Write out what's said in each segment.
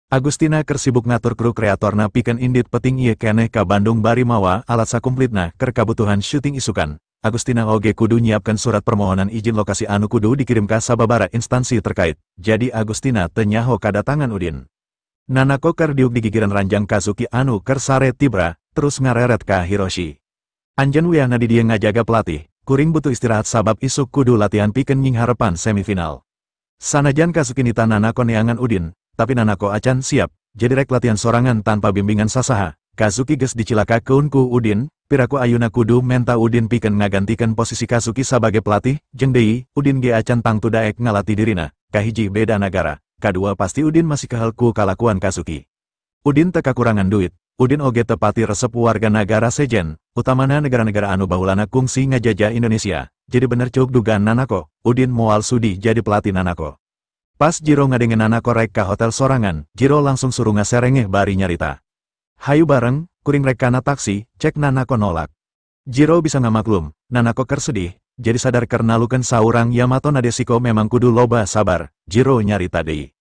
Agustina keur sibuk ngatur kru kreatorna pikeun indit peting ieu keneh ka Bandung bari mawa alat sakumplitna keur kabutuhan syuting isukan. Agustina oge kudu nyiapkeun surat permohonan izin lokasi anu kudu dikirim ka sababara instansi terkait. Jadi Agustina teu nyaho kadatangan Udin. Nanako keur diuk di gigireun ranjang Kazuki anu keur sare tibra, terus ngareret ka Hiroshi. Anjeun wiahna di dieu ngajaga pelatih, kuring butuh istirahat sabab isuk kudu latihan pikeun nying harepan semifinal. Sanajan Kazuki nita Nanako neangan Udin, tapi Nanako acan siap, jadi rek latihan sorangan tanpa bimbingan sasaha. Kazuki geus dicilakakeun ku Udin, piraku ayeuna kudu menta Udin pikeun ngagantikeun posisi Kazuki sebagai pelatih, jeung deui, Udin ge acan tangtu daek ngalatih dirina, kahiji beda negara, kadua pasti Udin masih kahel ku kalakuan Kazuki. Udin teu kakurangan duit, Udin oge teu pati resep warga negara sejen, utamana negara-negara anu baheulana kungsi ngajajah Indonesia. Jadi bener cuk dugaan Nanako, Udin moal sudi jadi pelatih Nanako. Pas Jiro ngadengen Nanako rek ka hotel sorangan, Jiro langsung suruh ngaserengeh bari nyarita. Hayu bareng, kuring rek kana taksi, cek Nanako nolak. Jiro bisa ngamaklum, Nanako keur sedih, jadi sadar keur nalukeun saurang Yamato Nadeshiko memang kudu loba sabar, Jiro nyarita deui.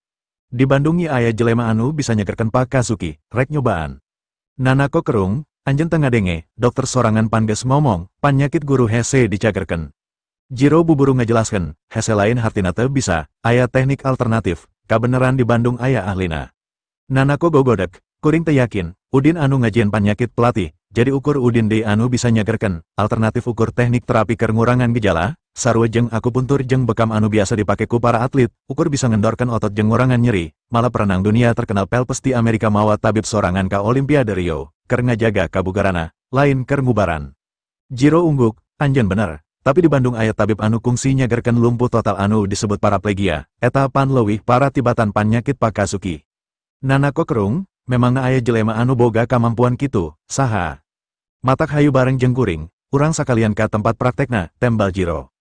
Di Bandung ieu aya jelema anu bisa nyegerkeun Pak Kazuki, rek nyobaan. Nanako kerung, anjeun teu ngadenge, dokter sorangan pan geus ngomong, panyakit guru hese dicagerkeun. Jiro buburu ngajelaskeun, hese lain hartina teu bisa, aya teknik alternatif, kabeneran di Bandung aya ahlina. Nanako gogodek, kuring teu yakin, Udin anu ngajieun panyakit pelatih, jadi ukur Udin deui anu bisa nyagerkeun, alternatif ukur teknik terapi keur ngurangan gejala, sarua jeung akupuntur jeung bekam anu biasa dipake ku para atlet, ukur bisa ngendorkeun otot jeung ngurangan nyeri, malah perenang dunia terkenal Phelps di Amerika mawa tabib sorangan ka Olimpiade Rio, keur ngajaga kabugarana, lain keur ngubaran. Jiro ungguk, anjeun bener. Tapi di Bandung aya tabib anu kungsi nyagerkeun lumpuh total anu disebut paraplegia, eta pan leuwih parah tibatan panyakit Pak Kazuki. Nanako kerung, memangna aya jelema anu boga kamampuan kitu, saha? Matak hayu bareng jeung kuring, urang sakalian ka tempat praktekna, tembal Jiro.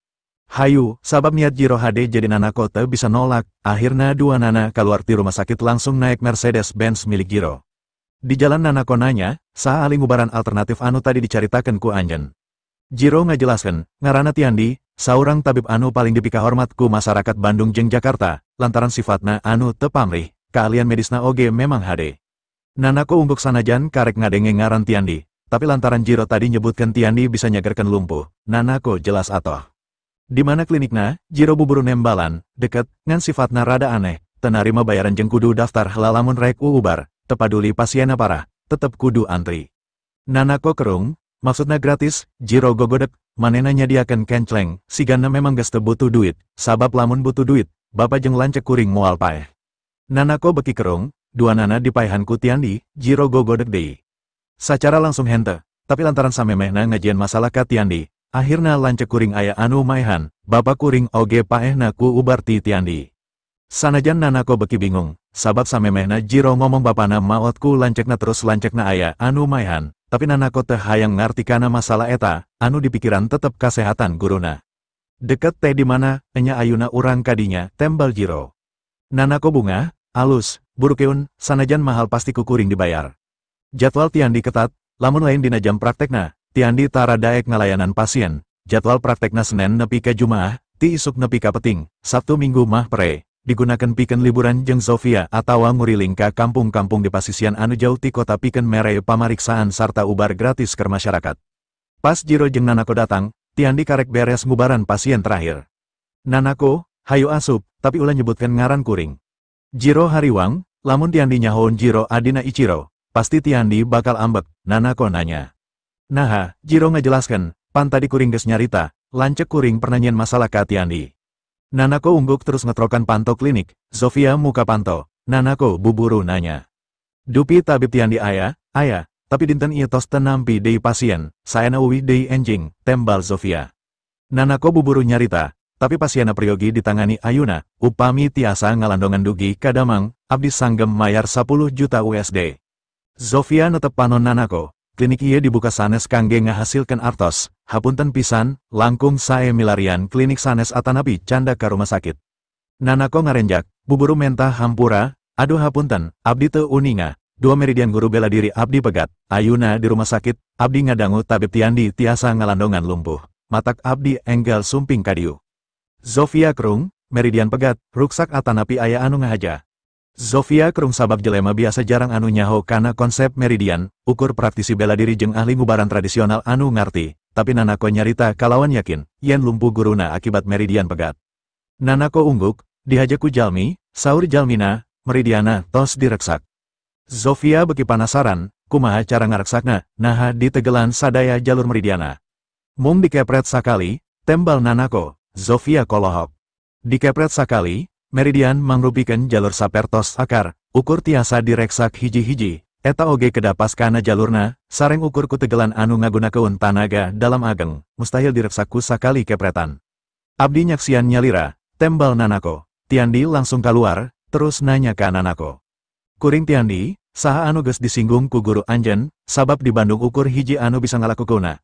Hayu, sabab niat Jiro hade jadi Nanako teu bisa nolak, akhirna dua nana kaluar ti rumah sakit langsung naik Mercedes-Benz milik Jiro. Di jalan Nanako nanya, saha ali ngubaran alternatif anu tadi dicaritakeun ku anjeun. Jiro ngajelaskeun, ngaranna Tiandi, saurang tabib anu paling dipika hormat ku masyarakat Bandung jeung Jakarta, lantaran sifatna anu teu pamrih, keahlian medisna oge memang hade. Nanako ungguk sanajan karek ngadenge ngaran Tiandi, tapi lantaran Jiro tadi nyebutkeun Tiandi bisa nyagerkeun lumpuh, Nanako jelas atoh. Di mana klinikna, Jiro buburu nembalan, deket, ngan sifatna rada aneh, teu narima bayaran jeung kudu daftar heula lamun rek uubar, teu paduli pasienna parah, tetep kudu antri. Nanako kerung, maksudna gratis, Jiro gogodek, manehna nyadiakeun kencleng, sigana memang geus teu butuh duit, sabab lamun butuh duit, bapa jeung lancek kuring moal paeh. Nanako beki kerung, dua nana dipaehan ku Tiandi, Jiro gogodek deui. Sacara langsung henteu, tapi lantaran samemehna ngajieun masalah ka Tiandi, akhirna lancek kuring aya anu maehan, bapa kuring oge paehna ku ubar ti Tiandi. Sanajan Nanako beki bingung, sabab samemehna Jiro ngomong bapana maot ku lancekna terus lancekna aya anu maehan. Tapi Nanako teh hayang ngartikana masalah eta, anu dipikiran tetep kasehatan guruna. Deket teh di mana, enya ayuna urang kadinya, tembal Jiro. Nanako bunga, alus, burukeun, sanajan mahal pasti kukuring dibayar. Jadwal Tiandi ketat, lamun lain dina jam praktekna, Tiandi tara daek ngalayanan pasien. Jadwal praktekna Senin nepi ka Jumaah, ti isuk nepi ka Peting, Sabtu Minggu mah pre. Digunakan pikeun liburan jeung Sofia atawa nguriling ka kampung-kampung di pasisian anu jauh ti kota pikeun mere pamariksaan sarta ubar gratis keur masyarakat. Pas Jiro jeung Nanako datang, Tiandi karek beres ngubaran pasien terakhir. Nanako, hayu asup, tapi ulah nyebutkeun ngaran kuring. Jiro hariwang, lamun Tiandi nyahoun Jiro adina Ichiro, pasti Tiandi bakal ambek, Nanako nanya. Naha, Jiro ngajelaskeun, pan tadi kuring geus nyarita, lancek kuring pernah nyen masalah ka Tiandi. Nanako ungguk terus ngetrokan panto klinik, Sofia muka panto, Nanako buburu nanya. Dupi tabib Tiandi aya, tapi dinten ieu tos teu nampi deui pasien, saena uwih deui enjing, tembal Sofia. Nanako buburu nyarita, tapi pasienna Priyogi ditangani ayuna, upami tiasa ngalandongan dugi kadamang, abdi sanggem mayar 10 juta USD. Sofia netep panon Nanako, klinik ieu dibuka sanes kangge ngahasilkeun artos. Hapunten pisan, langkung sae milarian klinik sanes atanapi canda ka rumah sakit. Nanako ngarenjak, buburu mentah hampura, aduh hapunten, abdi teu uninga, 2 meridian guru bela diri abdi pegat, ayuna di rumah sakit, abdi ngadangu tabib Tiandi tiasa ngalandongan lumpuh, matak abdi enggal sumping kadiu. Sofia kerung, meridian pegat, ruksak atanapi aya anu ngahaja. Zofia kerung sabab jelema biasa jarang anu nyaho kana konsep meridian, ukur praktisi bela diri jeung ahli ngubaran tradisional anu ngarti, tapi Nanako nyarita kalawan yakin, yen lumpuh guruna akibat meridian pegat. Nanako ungguk, dihajaku jalmi, saur jalmina, meridiana tos direksak. Zofia beki penasaran, kumaha cara ngaraksakna, naha ditegelan sadaya jalur meridiana. Mung dikepret sakali, tembal Nanako, Zofia kolohok. Dikepret sakali, meridian mangrupikeun jalur sapertos akar, ukur tiasa direksak hiji-hiji, eta oge kedapas kana jalurna, sareng ukur kutegelan anu ngagunakeun tanaga dalam ageng, mustahil direksak ku sakali kepretan. Abdi nyaksian nyalira, tembal Nanako. Tiandi langsung keluar, terus nanya ke Nanako. Kuring Tiandi, saha anu geus disinggung ku guru anjen, sabab di Bandung ukur hiji anu bisa ngalakukeunna.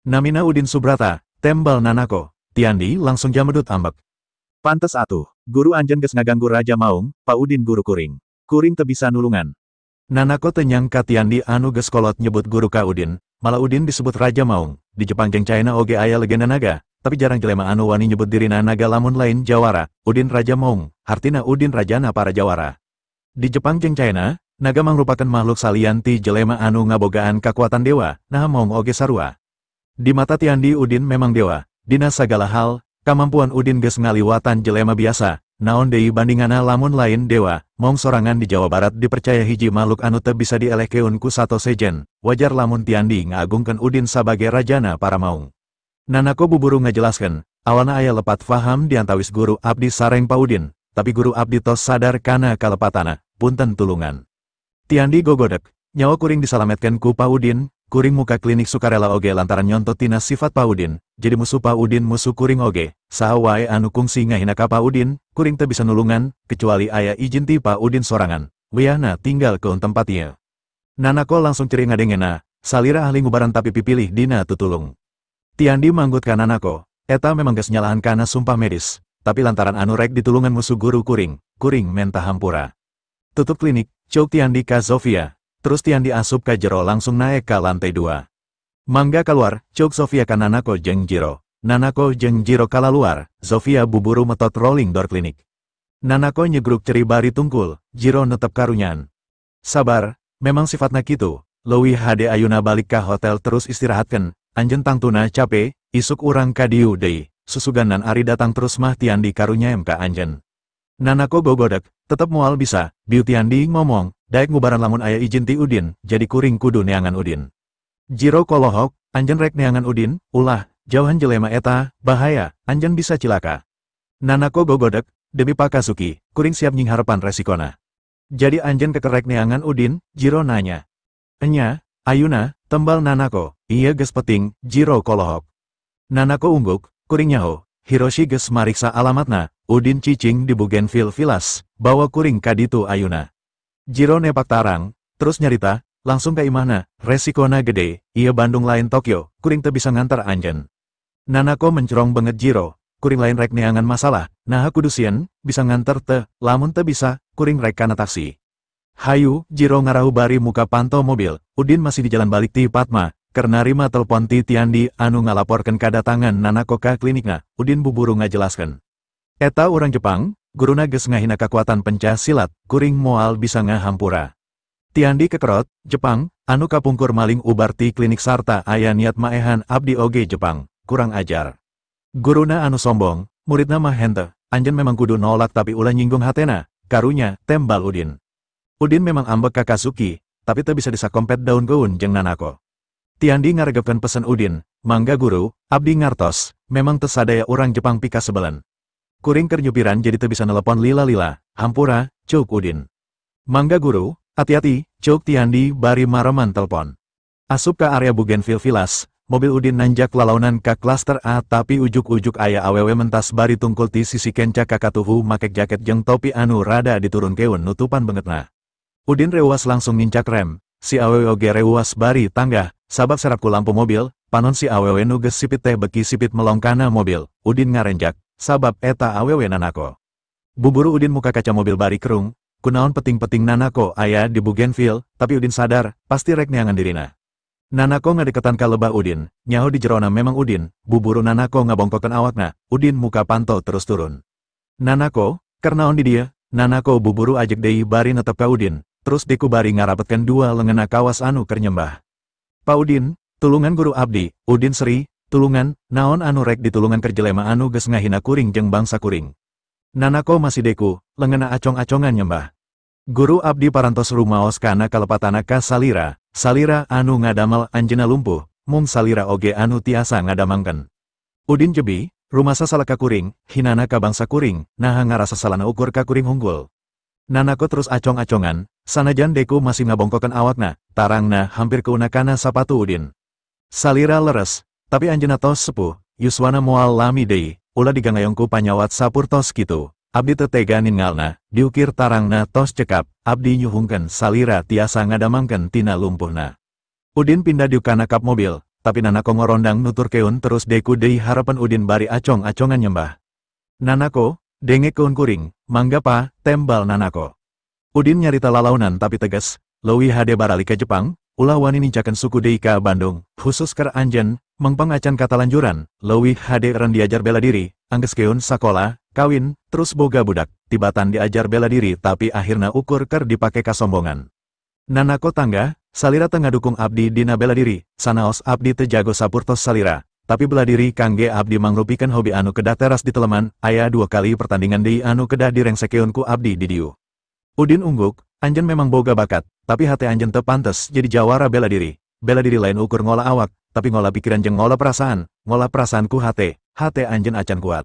Namina Udin Subrata, tembal Nanako. Tiandi langsung jamedut ambek. Pantes atuh, guru anjen geus ngaganggu Raja Maung, Pak Udin guru kuring. Kuring teu bisa nulungan. Nanako teu nyangka Tiandi anu geus kolot nyebut guru ka Udin, malah Udin disebut Raja Maung. Di Jepang jeung China oge aya legenda naga, tapi jarang jelema anu wani nyebut dirina naga lamun lain Jawara, Udin Raja Maung, hartina Udin Rajana para Jawara. Di Jepang jeung China, naga mangrupakeun makhluk salian ti jelema anu ngabogaan kakuatan dewa, nah Maung oge sarua. Di mata Tiandi Udin memang dewa, dina sagala hal, kamampuan Udin geus ngaliwatan jelema biasa, naon deui bandingana lamun lain dewa, Maung sorangan di Jawa Barat dipercaya hiji makhluk anu teu bisa dielehkeun ku sato sejen, wajar lamun Tiandi ngagungkeun Udin sabagai rajana para Maung. Nanako buburu ngajelaskeun, awalna aya lepat faham diantawis guru abdi sareng Pa Udin, tapi guru abdi tos sadar kana kalepatana, punten tulungan. Tiandi gogodek, nyawa kuring disalametkeun ku Pa Udin, kuring muka klinik sukarela oge lantaran nyontot tina sifat Pa Udin, jadi musuh Pa Udin musuh kuring oge, saha wae anu kungsi ngahina ka Pa Udin, kuring teu bisa nulungan, kecuali aya ijin ti Pa Udin sorangan, wiyahna tinggal keun tempat ieu. Nanako langsung ceri ngadengena, salira ahli ngubaran tapi pipilih dina tutulung. Tiandi manggut ka Nanako, eta memang geus nyalahan kana sumpah medis, tapi lantaran anu rek ditulungan musuh guru kuring, kuring menta hampura. Tutup klinik, cuk Tiandi ka Zofia, terus Tiandi asup ka jero langsung naik ka lantai 2. Mangga keluar, cuk Zofia ka Nanako jeung Jiro. Nanako jeung Jiro kalaluar, Zofia buburu metot rolling door klinik. Nanako nyegruk ceri bari tungkul, Jiro netep karunyan. Sabar, memang sifatna kitu, leuwih hade ayuna balik ka hotel terus istirahatkeun. Anjen tangtuna cape, isuk urang ka dieu deui, susuganan ari datang terus mah Tiandi karunya ka anjen. Nanako gogodek, tetep moal bisa, biu Tiandi ngomong, daek ngubaran lamun aya ijin ti Udin, jadi kuring kudu neangan Udin. Jiro kolohok, anjen rek neangan Udin, ulah, jauhan jelema eta, bahaya, anjen bisa cilaka. Nanako gogodek, demi Pakasuki, kuring siap nying harapan resikona. Jadi anjen kekerek neangan Udin, Jiro nanya. Enya, ayuna, tembal Nanako, iya geus peting, Jiro kolohok. Nanako ungguk, kuring nyaho, Hiroshi geus mariksa alamatna, Udin cicing di Bougainville Villas, bawa kuring ka ditu ayuna. Jiro nepak tarang, terus nyarita, langsung ka imahna, resikona gede, iya Bandung lain Tokyo, kuring teu bisa ngantar anjen. Nanako mencerong banget Jiro, kuring lain rek neangan masalah, nah kudu sieun, bisa ngantar teu, lamun teu bisa, kuring rek kana taksi. Hayu, Jiro ngarahu bari muka pantau mobil, Udin masih di jalan balik ti Padma, karena rima telepon ti Tiandi anu ngalaporkan kedatangan Nanako ka klinikna, Udin buburu ngajelaskeun. Eta urang Jepang, guruna geus ngahina kakuatan pencah silat, kuring moal bisa ngahampura. Tiandi kekerot, Jepang, anu kapungkur maling ubar ti klinik sarta aya niat maehan abdi oge Jepang, kurang ajar. Guruna anu sombong, muridna mah henteu, anjen memang kudu nolak tapi ulah nyinggung hatena, karunya, tembal Udin. Udin memang ambek ka Kasuki, tapi teu bisa disakompet daun gaun jeung Nanako. Tiandi ngaregepkeun pesen Udin, mangga guru, abdi ngartos, memang teu sadaya urang Jepang pika sebelen. Kuring keur nyupiran jadi teu bisa nelepon lila-lila, hampura, cuk Udin. Mangga guru, hati-hati, cuk Tiandi bari mareman telepon. Asup ka area Bougainville Villas, mobil Udin nanjak lalaunan ka klaster A tapi ujuk-ujuk aya awewe mentas bari tungkul ti sisi kenca kakatuhu makek jaket jeung topi anu rada diturunkeun nutupan bangetna. Udin reuas langsung ngincak rem, si awewe oge reuas bari tangga, sabab serapku lampu mobil, panon si awewe nu geus sipit teh beki sipit melongkana mobil, Udin ngarenjak, sabab eta awewe Nanako. Buburu Udin muka kaca mobil bari kerung, kunaon peting-peting Nanako aya di Bougainville, tapi Udin sadar, pasti rek neangan dirina. Nanako ngadeketan ka lebah Udin, nyaho di jerona memang Udin, buburu Nanako ngabongkokeun awakna, Udin muka pantau terus turun. Nanako, kernaon di dia, Nanako buburu ajak deui bari netep ka Udin, terus deku bari ngarapetkan dua lengena kawas anu keur nyembah. Pa Udin, tulungan guru abdi, Udin Sri, tulungan, naon anu rek ditulungan keur jelema anu geus ngahina kuring jeung bangsa kuring. Nanako masih deku, lengena acong-acongan nyembah. Guru abdi parantos rumaos kana kalepatana ka Salira, Salira anu ngadamel anjeunna lumpuh, mung Salira oge anu tiasa ngadamangkeun. Udin jebi, rumasa salah ka kuring, hinana ka bangsa kuring, naha ngarasa salana ukur ka kuring hunggul. Nanako terus acong-acongan, sanajan deku masih ngabongkokan awakna, tarangna hampir keunakana sapatu Udin. Salira leres, tapi anjeunna tos sepuh, yuswana moal lami deui, ulah digangayongku panyawat sapurtos kitu. Abdi teu tega ningalna, diukir tarangna tos cekap, abdi nyuhungkeun Salira tiasa ngadamangkeun tina lumpuhna. Udin pindah diukana kap mobil, tapi Nanako ngorondang nuturkeun terus deku deui harapan Udin bari acong-acongan nyembah. Nanako, dengek keun kuring, mangga pa, tembal Nanako. Udin nyarita lalaunan tapi tegas, leuwih hade barali ka Jepang, ulah wani nincakeun suku deui ka Bandung, khusus keur anjeun, mengpang acan kata lanjuran, leuwih hade eren diajar bela diri, anggeskeun sakola, kawin, terus boga budak, tibatan diajar bela diri tapi akhirna ukur keur dipake kasombongan. Nanako tangga, Salira teu ngadukung abdi dina bela diri, sanaos abdi teu jago sapurtos Salira, tapi bela diri kangge abdi mangrupikeun hobi anu kedah teras di Teleman, aya 2 kali pertandingan deui anu kedah direngsekeun ku abdi di dieu. Udin ungguk, anjeun memang boga bakat, tapi hate anjeun teu pantes jadi jawara bela diri. Bela diri lain ukur ngolah awak, tapi ngolah pikiran jeung ngolah perasaan ku hate anjeun acan kuat.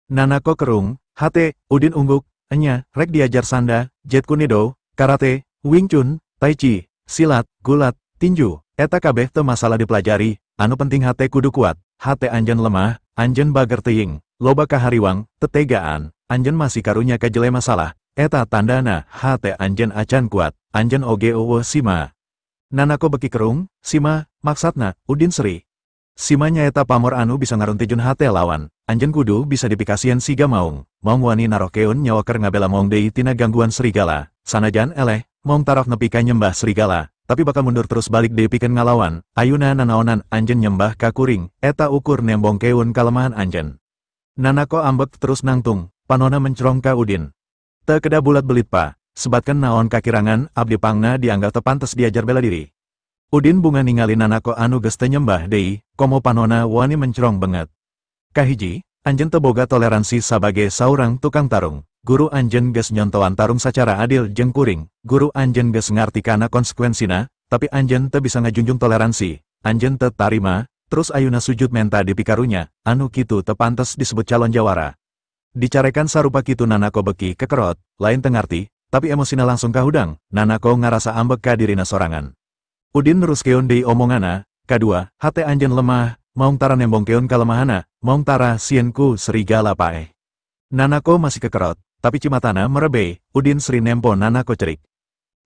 Nanako kerung, hate, Udin ungguk, enya, rek diajar sanda, Jet Kune-do, karate, Wing Chun, Tai Chi, silat, gulat, tinju, eta kabeh teu masalah dipelajari, anu penting hate kudu kuat, hate anjeun lemah, anjeun bager teuing, loba kahariwang, tetegaan, anjeun masih karunya ka jelema salah, eta tandana hate anjeun acan kuat, anjeun oge eueuh sima. Nanako beki kerung, sima, maksatna, Udin Sri. Sima nyaeta pamor anu bisa ngaruntijun hate lawan, anjeun kudu bisa dipikasieun siga maung wani narokeun nyawa keur ngabela maung deui tina gangguan serigala, sanajan eleh, maung taraf nepi ka nyembah serigala, tapi bakal mundur terus balik deui pikeun ngalawan, ayeuna nanaonan anjeun nyembah ka kuring, eta ukur nembongkeun kalemahan anjeun. Nanako ambek terus nangtung, panona mencrong ka Udin. Teu kedah bulat belit pa, sebatkeun naon kakirangan abdi pangna dianggap teu pantes diajar bela diri. Udin bunga ningali Nanako anu geus teu nyembah deui, komo panona wani mencrong banget. Kahiji, anjeun teu boga toleransi sabagai saurang tukang tarung. Guru anjeun geus nyontoan tarung sacara adil jeung kuring. Guru anjeun geus ngarti kana konsekuensina, tapi anjeun teu bisa ngajunjung toleransi. Anjeun teu tarima, terus ayuna sujud menta di pikarunya, anu kitu teu pantes disebut calon jawara. Dicarekan sarupa kitu Nanako beki kekerot, lain teu ngarti, tapi emosina langsung kahudang. Nanako ngarasa ambek ka dirina sorangan. Udin neruskeun deui omongana, kadua, hate anjeun lemah, maung tara nembongkeun kalemahana, maung tara sieun ku serigala paeh. Nanako masih kekerot, tapi cimatana merebe, Udin Sri nempo Nanako cerik.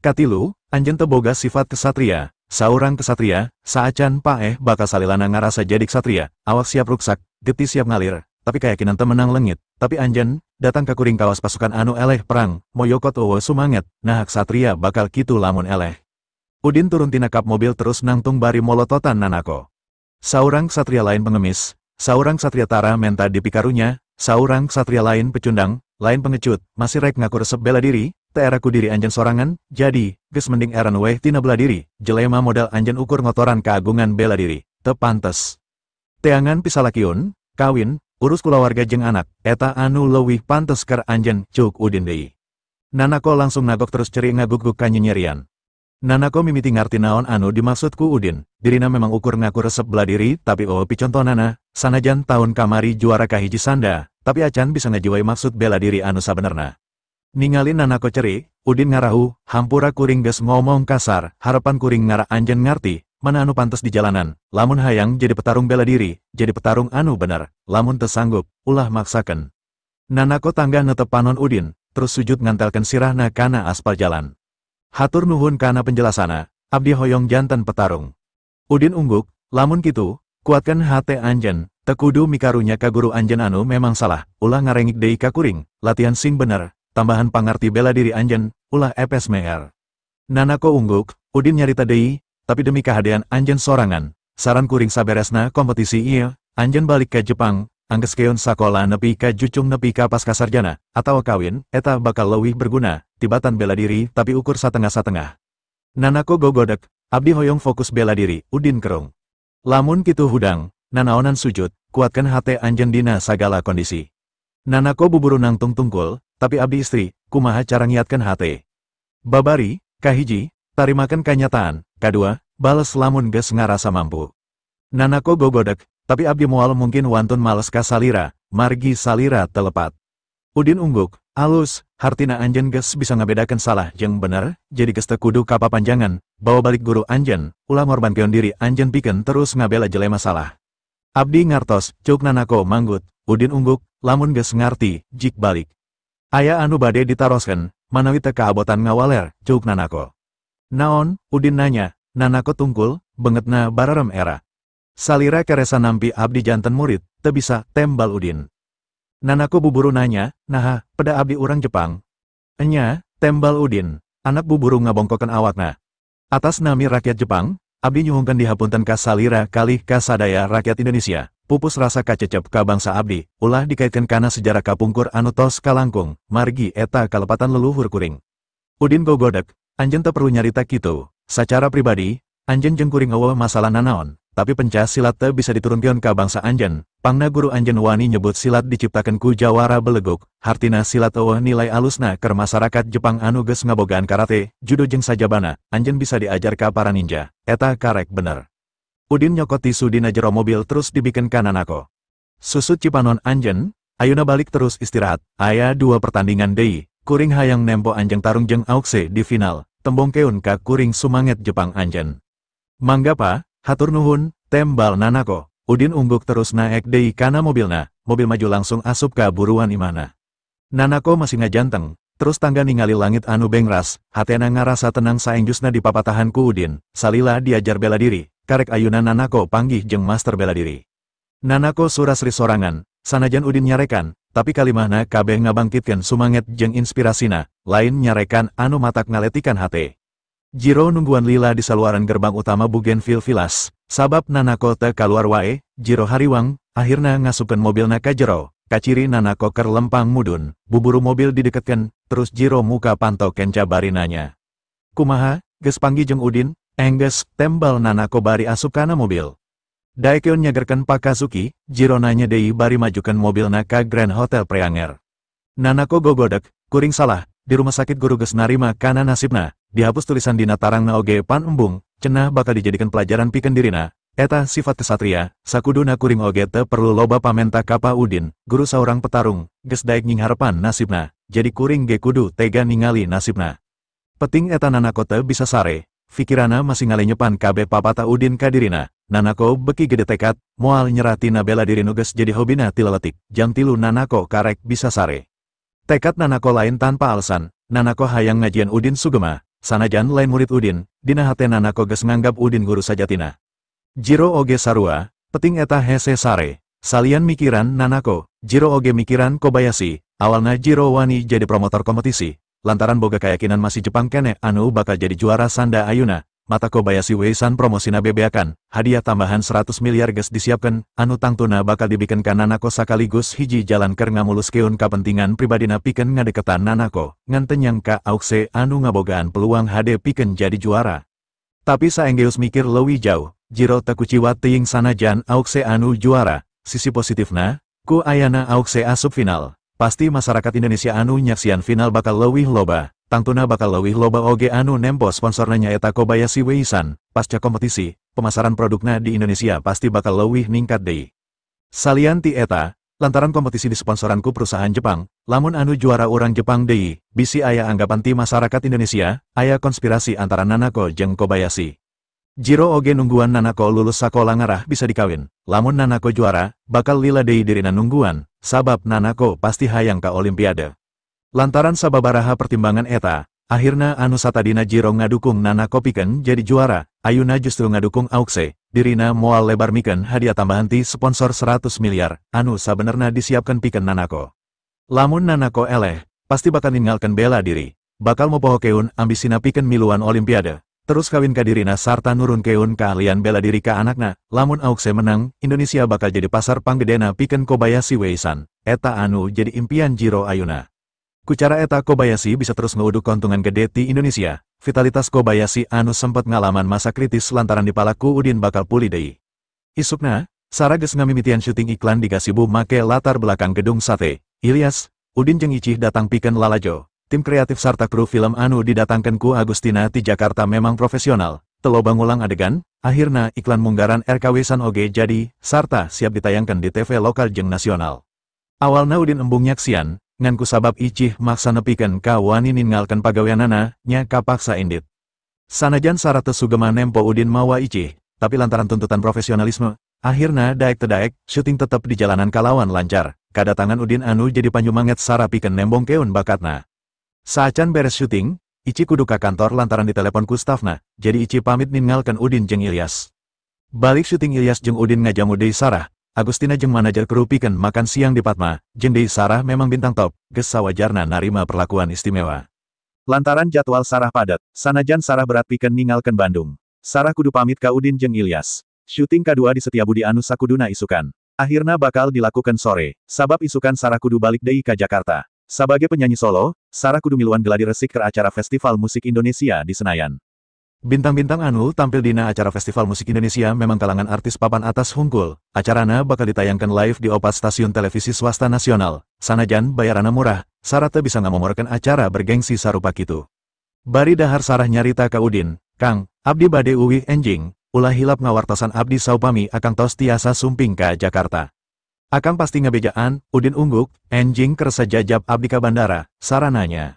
Katilu, anjeun teu boga sifat kesatria, saurang kesatria, saacan paeh bakal salilana ngarasa jadi ksatria, awak siap ruksak, geti siap ngalir, tapi keyakinan teu menang lengit, tapi anjeun datang ka kuring kawas pasukan anu eleh perang, moyokot eueuh sumanget, nah ksatria bakal kitu lamun eleh. Udin turun tina kap mobil terus nangtung bari molototan Nanako. Saurang ksatria lain pengemis, saurang ksatria tara menta di pikarunya, saurang ksatria lain pecundang, lain pengecut, masih rek ngaku resep bela diri, teu era ku diri anjeun sorangan, jadi, geus mending eran weh tina bela diri, jelema modal anjeun ukur ngotoran keagungan bela diri, teu pantes. Teangan pisalakiun, kawin, urus kulawarga jeung anak, eta anu leuwih pantes keur anjeun, cuk Udin deui. Nanako langsung nagok terus ceri ngaguk-guk ka nyenyerian. Nanako mimiti ngarti naon anu dimaksud ku Udin, dirina memang ukur ngaku resep bela diri, tapi picontonana, sanajan tahun kamari juara kahiji sanda, tapi acan bisa ngajiwai maksud bela diri anu sabenerna. Ningalin Nanako ceri, Udin ngarahu, hampura kuring geus ngomong kasar, harapan kuring ngara anjeun ngarti, mana anu pantes di jalanan, lamun hayang jadi petarung bela diri, jadi petarung anu bener, lamun teu sanggup, ulah maksakeun. Nanako tangga netep panon Udin, terus sujud ngantelkeun sirahna kana aspal jalan. Hatur nuhun kana penjelasana, abdi hoyong janten petarung. Udin ungguk, lamun kitu, kuatkan hate anjeun, teu kudu mikarunya ka guru anjeun anu memang salah, ulah ngarengik deui ka kuring, latihan sing bener, tambahan pangarti bela diri anjeun, ulah epes meer. Nanako ungguk, Udin nyarita deui, tapi demi kahadean anjeun sorangan, saran kuring saberesna kompetisi ieu, anjeun balik ka Jepang, angges keun sakola nepi ka jucung nepi ka pascasarjana, atau kawin, eta bakal leuwih berguna, tibatan bela diri tapi ukur satengah-satengah. Nanako gogodek, abdi hoyong fokus bela diri, Udin kerung. Lamun kitu hudang, nanaonan sujud, kuatkan hate anjen dina sagala kondisi. Nanako buburu nangtung tungkul, tapi abdi istri, kumaha cara ngiatkan hate. Babari, kahiji, tarimakan kenyataan, kadua, bales lamun geus ngarasa mampu. Nanako gogodek, tapi abdi moal mungkin wantun males ka salira, margi salira telepat. Udin ungguk, alus, hartina anjen geus bisa ngabedakan salah jeung bener, jadi geus teu kudu kapapanjangan, bawa balik guru anjen, ulah ngorbankeun diri anjen pikeun terus ngabela jelema salah. Abdi ngartos, cuk Nanako manggut, Udin ungguk, lamun geus ngarti, jik balik. Aya anu bade ditaroskeun, manawi teu kaabotan ngawaler, cuk Nanako. Naon, Udin nanya, Nanako tungkul, bengetna bararem era. Salira keresa nampi abdi janten murid, teu bisa tembal Udin. Nanako buburu nanya, naha, peda abdi urang Jepang. Enya, tembal Udin, anak buburu ngabongkokan awakna. Atas nami rakyat Jepang, abdi nyuhungkan dihapunten ka salira kalih ka sadaya rakyat Indonesia. Pupus rasa kacecep ka bangsa abdi, ulah dikaitkan kana sejarah kapungkur anu tos kalangkung, margi eta kalepatan leluhur kuring. Udin gogodek, anjen teu perlu nyarita kitu. Sacara pribadi, anjen jeung kuring eueuh masalah nanaon, tapi pencah silat teu bisa diturunkeun ka bangsa anjen. Pangna guru anjen wani nyebut silat diciptakeun ku jawara beleguk, hartina silat eueuh nilai alusna keur masyarakat Jepang anu geus ngabogaan karate, judo jeung sajabana, anjen bisa diajar ka para ninja. Eta karek bener. Udin nyokot tisu dina jero mobil terus dibikin ka Nanako. Susut cipanon anjen, ayuna balik terus istirahat, aya 2 pertandingan deui, kuring hayang nempo anjeng tarung jeung Auxe di final, tembong keun ka kuring sumanget Jepang anjen. Manggapa, hatur nuhun, tembal Nanako. Udin ungguk terus naek deui kana mobilna, mobil maju langsung asup ka buruan imana. Nanako masih ngajanteng, terus tangga ningali langit anu bengras, hatena ngarasa tenang saengjusna dipapatahan ku Udin, salila diajar bela diri. Karek ayuna Nanako panggih jeung master bela diri. Nanako surasri sorangan, sanajan Udin nyarekan, tapi kalimahna kabeh ngabangkitkeun sumanget jeung inspirasina, lain nyarekan anu matak ngaletikan hate. Jiro nungguan lila di saluaran gerbang utama Bougainville Village, sabab Nanako teu kaluar wae, Jiro hariwang, akhirna ngasupkeun mobilna ka jero, kaciri Nanako keur lempang mudun, buburu mobil dideketkeun, terus Jiro muka panto kenca bari nanya. Kumaha, geus panggih jeung Udin? Engges, tembal Nanako bari asup kana mobil. Daekeun nyagerkeun Pak Kazuki, Jiro nanya deui bari majukeun mobilna ka Grand Hotel Preanger. Nanako gogodek, kuring salah, di rumah sakit guru geus narima kana nasibna, dihapus tulisan dina tarangna oge pan embung, cenah bakal dijadikan pelajaran pikeun dirina, eta sifat kesatria, sakuduna kuring oge teu perlu loba pamenta ka Pa Udin, guru saurang petarung, geus daek nying harepan nasibna, jadi kuring ge kudu tega ningali nasibna. Peting eta Nanako teu bisa sare. Fikirana masih ngalenyepan kabeh papata Udin ka dirina. Nanako beki gede tekad, moal nyerah tina bela diri nuges jadi hobina ti leletik. Jam 3 Nanako karek bisa sare. Tekad Nanako lain tanpa alasan, Nanako hayang ngajian Udin sugema, sanajan lain murid Udin, dina hate Nanako geus nganggap Udin guru sajatina. Jiro oge sarua, peting eta hese sare. Salian mikiran Nanako, Jiro oge mikiran Kobayashi, awalna Jiro wani jadi promotor kompetisi. Lantaran boga keyakinan masih Jepang kene anu bakal jadi juara sanda ayuna, mata Kobayashi Weisan promosina bebeakan, hadiah tambahan 100 miliar geus disiapkan, anu tangtuna bakal dibikin ka Nanako sakaligus hiji jalan keur ngamuluskeun kapentingan pribadina pikeun ngadeketan Nanako, ngan teu nyangka Auxe anu ngabogaan peluang hade pikeun jadi juara. Tapi saenggeus mikir leuwih jauh, Jiro teu kuciwa teuing sanajan Auxe anu juara, sisi positifna, ku ayana Auxe asup final. Pasti masyarakat Indonesia anu nyaksian final bakal leuwih loba, tangtuna bakal leuwih loba oge anu nempo sponsorna nyaeta Kobayashi Weisan, pasca kompetisi, pemasaran produkna di Indonesia pasti bakal leuwih ningkat deui. Salian ti eta, lantaran kompetisi disponsoran ku perusahaan Jepang, lamun anu juara urang Jepang deui, bisi aya anggapan ti masyarakat Indonesia, aya konspirasi antara Nanako jeung Kobayashi. Jiro oge nungguan Nanako lulus sakola ngarah bisa dikawin, lamun Nanako juara, bakal lila deui dirina nungguan, sabab Nanako pasti hayang ka Olimpiade. Lantaran sababaraha pertimbangan eta, akhirna anu satadina Jiro ngadukung Nanako pikeun jadi juara, ayuna justru ngadukung Auxe, dirina moal lebar mikeun hadiah tambahan ti sponsor 100 miliar, anu sabenerna disiapkan pikeun Nanako. Lamun Nanako eleh, pasti bakal ninggalkeun bela diri, bakal mopohokeun ambisina pikeun miluan Olimpiade. terus kawin ka dirina sarta nurunkeun keahlian bela diri ka anakna, lamun Auxe menang, Indonesia bakal jadi pasar panggedena pikeun Kobayashi Weisan, eta anu jadi impian Jiro ayeuna. Ku cara eta Kobayashi bisa terus ngeuduh keuntungan gede ti Indonesia, vitalitas Kobayashi anu sempat ngalaman masa kritis lantaran dipalaku Udin bakal pulih deui. Isukna, Sarah geus ngamimitian syuting iklan di Gasibu make latar belakang gedung sate. Ilyas, Udin jeung Icih datang pikeun lalajo. Tim kreatif sarta kru film anu didatangkeun ku Agustina ti Jakarta memang profesional. Teloba ngulang adegan, akhirna iklan munggaran RKW San oge jadi, sarta siap ditayangkan di TV lokal jeung nasional. Awalna Udin embung nyaksian, ngan ku sabab Icih maksa nepikeun ka wani ninggalkeun pagaweanana, nya kapaksa indit. Sanajan Sarah teu sugema nempo Udin mawa Icih, tapi lantaran tuntutan profesionalisme, akhirna daek teu daek, syuting tetep di jalanan kalawan lancar. Kadatangan Udin anu jadi panyumanget Sarah pikeun nembongkeun bakatna. Saacan beres syuting, Icih kudu ka kantor lantaran ditelepon ku stafna, jadi Icih pamit ninggalkeun Udin jeung Ilyas. Balik syuting Ilyas jeung Udin ngajamu deui Sarah, Agustina jeung manajer kru pikeun makan siang di Padma, jeung deui Sarah memang bintang top, geus sawajarna narima perlakuan istimewa. Lantaran jadwal Sarah padat, sanajan Sarah berat pikeun ninggalkeun Bandung. Sarah kudu pamit ka Udin jeung Ilyas. Syuting kadua di Setiabudi anu sakuduna isukan. Akhirna bakal dilakukan sore, sabab isukan Sarah kudu balik deui ka Jakarta. Sebagai penyanyi solo, Sarah kudu miluan geladi resik ke acara Festival Musik Indonesia di Senayan. Bintang-bintang anu tampil dina acara Festival Musik Indonesia memang kalangan artis papan atas hungkul. Acarana bakal ditayangkan live di 4 stasiun televisi swasta nasional. Sanajan bayarana murah, Sarah teu bisa ngamomorkeun acara bergengsi sarupa kitu. Bari dahar Sarah nyarita ka Udin, "Kang, abdi bade uwih enjing, ulah hilap ngawartosan abdi saupami akang tos tiasa sumping ka Jakarta." Akang pasti ngebejaan, Udin ungguk, enjing kersa jajab abdi ka bandara, Sarah nanya.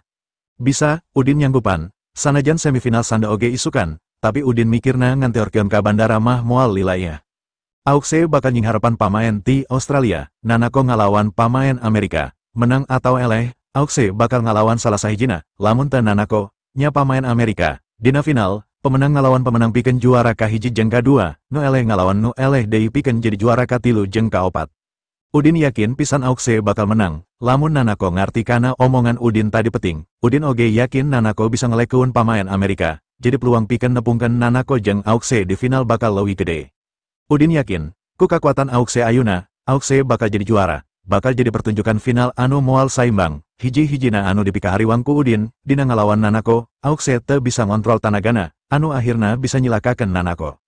Bisa, Udin nyanggupan, sanajan semifinal sanda oge isukan, tapi Udin mikirna nganteorkeun ka bandara mah moal lilaya. Auxe bakal nying harapan pamain ti Australia, Nanako ngalawan pamain Amerika, menang atau eleh, Auxe bakal ngalawan salah sahijina, lamun teu Nanako, nya pamain Amerika, dina final, pemenang ngalawan pemenang pikeun juara kahiji jeung kadua, nu eleh ngalawan nu eleh deui pikeun jadi juara katilu jeung kaopat. Udin yakin pisan Auxe bakal menang, lamun Nanako ngarti kana omongan Udin tadi peting. Udin oge yakin Nanako bisa ngelekuun pamain Amerika, jadi peluang pikeun nepungkeun Nanako jeung Auxe di final bakal leuwih gede. Udin yakin, ku kakuatan Auxe ayeuna, Auxe bakal jadi juara, bakal jadi pertunjukan final anu moal saimbang. Hiji-hijina anu dipikahariwang ku Udin, dina ngalawan Nanako, Auxe teu bisa ngontrol tanagana, anu akhirna bisa nyilakakeun Nanako.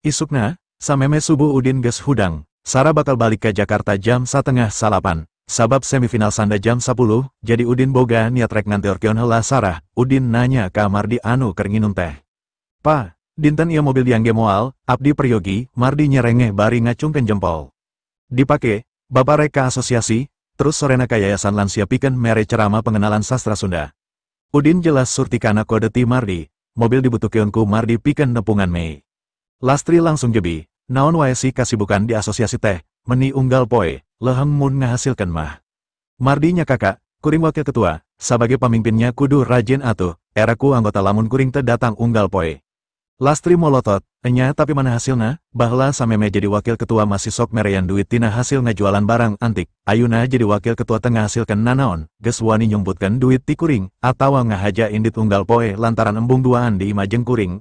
Isukna, sameme subuh Udin geus hudang. Sarah bakal balik ke Jakarta jam 7:30, sabab semifinal sanda jam 10, jadi Udin boga niat rek nganteorkeun heula Sarah. Udin nanya ka Mardi anu keur nginum teh. "Pa, dinten ieu mobil diangge moal, abdi peryogi," Mardi nyerengeh bari ngacungkeun jempol. "Dipake, Bapak rek ka asosiasi, terus sorena ka yayasan lansia pikeun mere ceramah pengenalan sastra Sunda." Udin jelas surtikana kode ti Mardi, mobil dibutuhkeun ku Mardi pikeun nepungan Mei. Lastri langsung jebi. Naon wae sih kasibukan di asosiasi teh, meni unggal poe, leheng mun ngahasilkeun mah. Mardi nya kakak, kuring wakil ketua, sebagai pemimpinnya kudu rajin atuh, eraku anggota lamun kuring teu datang unggal poe. Lastri molotot, enya tapi mana hasilna, baheula sameme jadi wakil ketua masih sok mereyan duit tina hasil ngajualan barang antik, ayeuna jadi wakil ketua teu ngahasilkeun nanaon, geus wani nyumputkeun duit ti kuring, atawa ngahaja indit unggal poe lantaran embung duaan di imajeng kuring.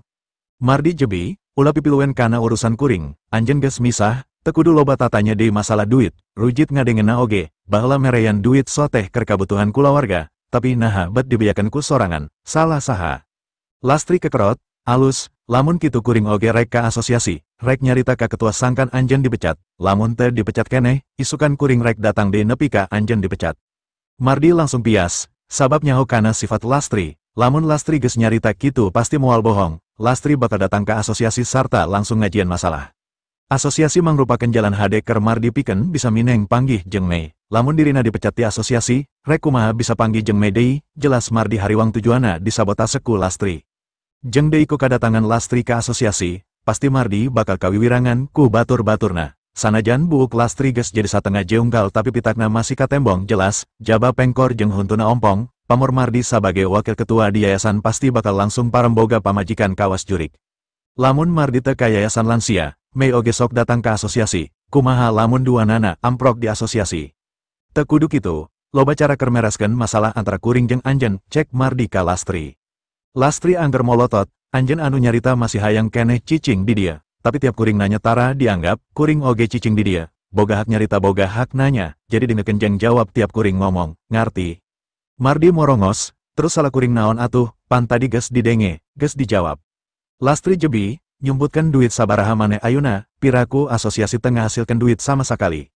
Mardi jebi, ulah pipiluan kana urusan kuring, anjeun geus misah, teu kudu loba tatanya deui masalah duit, rujit ngadengeunna oge, baheula mereyan duit soteh keur kabutuhan kulawarga, tapi naha bet dibeyakeun ku sorangan, salah saha. Lastri kekerot, alus, lamun kitu kuring oge rek ka asosiasi, rek nyarita ka ketua sangkan anjeun dipecat, lamun teu dipecat keneh, isukan kuring rek datang deui nepi ka anjeun dipecat. Mardi langsung pias, sabab nyaho kana sifat Lastri, lamun Lastri geus nyarita kitu pasti moal bohong. Lastri bakal datang ke asosiasi sarta langsung ngajian masalah. Asosiasi mangrupakan jalan hade keur Mardi pikeun bisa mineng panggih jeung Mei. Lamun dirina dipecat ti asosiasi, rek kumaha bisa panggih jeung Mei deui, jelas Mardi hariwang tujuanna disabotase ku Lastri. Jeung deui ku kadatangan Lastri ke asosiasi, pasti Mardi bakal kawiwirangan ku batur-baturna. Sanajan buuk Lastri geus jadi satengah jeunggal tapi pitakna masih katembong jelas, jaba pengkor jeung huntuna ompong. Pamor Mardi sebagai wakil ketua di yayasan pasti bakal langsung paremboga pamajikan kawas jurik. Lamun Mardi teu ka yayasan lansia, Mei oge sok datang ke asosiasi, kumaha lamun duanana amprok di asosiasi. Teu kudu kitu, loba cara keur mereskeun masalah antara kuring jeung anjeun, cek Mardi ka Lastri. Lastri angger molotot, Anjen anu nyarita masih hayang keneh cicing di dia. Tapi tiap kuring nanya tara dianggap, kuring oge cicing di dia. Boga hak nyarita boga hak nanya, jadi dengan kenjang jawab tiap kuring ngomong, ngarti. Mardi morongos, terus salah kuring naon atuh, pan tadi ges didenge, ges dijawab. Lastri jebi, nyumbutkan duit sabaraha maneh ayuna, piraku asosiasi tengah hasilkan duit sama sekali.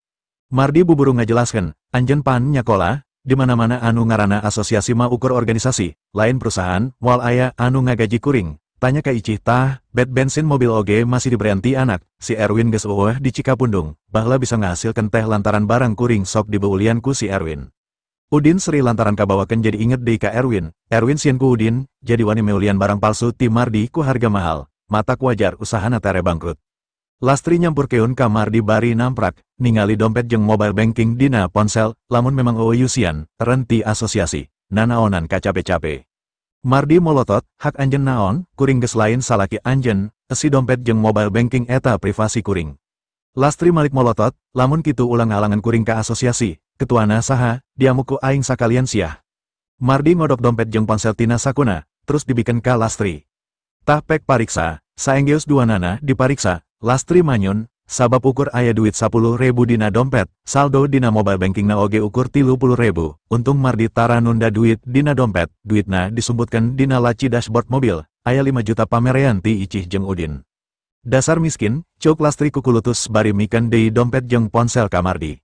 Mardi buburu ngajelaskan, anjen pan nyakola, di mana-mana anu ngarana asosiasi mah ukur organisasi, lain perusahaan, wal aya anu ngagaji kuring. Tanya ka Icih tah, bet bensin mobil oge masih diberenti anak, si Erwin geus eueuh di Cikapundung, bahla bisa ngahasilkan teh lantaran barang kuring sok dibeulian ku si Erwin. Udin seri lantaran kabawakeun jadi inget deui ka Erwin sieun ku Udin, jadi wani meulian barang palsu ti Mardi ku harga mahal, matak wajar usahana tere bangkrut. Lastri nyampurkeun ka Mardi bari namprak, ningali dompet jeung mobile banking dina ponsel, lamun memang eueuh yusian, renti asosiasi, nanaonan kacape-cape. Mardi molotot, hak anjen naon, kuring geus lain salaki anjen, esi dompet jeung mobile banking eta privasi kuring. Lastri malik molotot, lamun kitu ulang ngalangan kuring ka asosiasi, ketuana saha, diamuku aing sakalian siah. Mardi ngodok dompet jeung ponsel tina sakuna, terus dibikeun ka Lastri. Tah pek pariksa, saenggeus duanana dipariksa, Lastri manyun, sabab ukur aya duit 10.000 dina dompet, saldo dina mobile banking na oge ukur 30.000, untung Mardi tara nunda duit dina dompet, duitna disumbutkan dina laci dashboard mobil, aya 5 juta pamerean ti Icih jeung Udin. Dasar miskin, cuk Lastri kukulutus bari mikeun deui dompet jeung ponsel ka Mardi.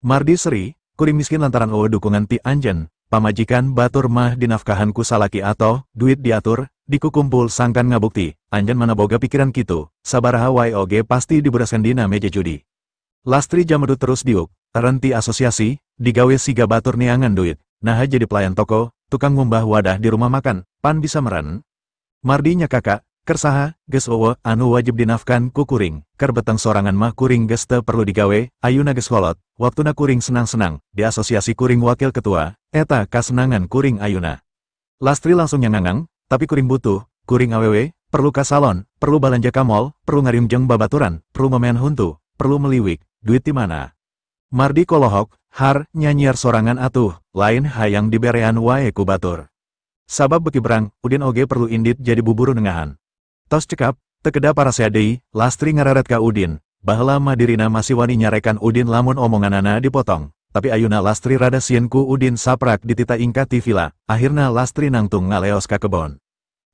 Mardi seri, kuring miskin lantaran eueuh dukungan ti anjen, pamajikan batur mah dinafkahan ku salaki ato, duit diatur, dikukumpul sangkan ngabukti, anjen mana boga pikiran kitu, sabaraha wae oge pasti diberaskan dina meja judi. Lastri jamedu terus diuk, renti asosiasi, digawe siga batur neangan duit, nah jadi pelayan toko, tukang ngumbah wadah di rumah makan, pan bisa meren. Mardi nya kakak, kersaha, geus eueuh anu wajib dinafkan ku kuring, keur beteng sorangan mah kuring geus teu perlu digawe, ayuna geus kolot, waktuna kuring senang-senang, di asosiasi kuring wakil ketua, eta kasenangan kuring ayuna. Lastri langsung nyangangang, tapi kuring butuh, kuring awewe, perlu ka salon, perlu balanja ka mall, perlu ngariung jeung babaturan, perlu memean huntu, perlu meliwik, duit di mana? Mardi kolohok, har, nyanyiar sorangan atuh, lain hayang diberean wae ku batur. Sabab beki berang, Udin oge perlu indit jadi buburu nengahan. Tos cekap, tekeda parasea deui, Lastri ngareret ka Udin, baheula mah dirina masih wani nyarekan Udin lamun omonganana dipotong. Tapi ayuna Lastri rada sieun ku Udin saprak ditita ingka ti vila, akhirna Lastri nangtung ngaleos ka kebon.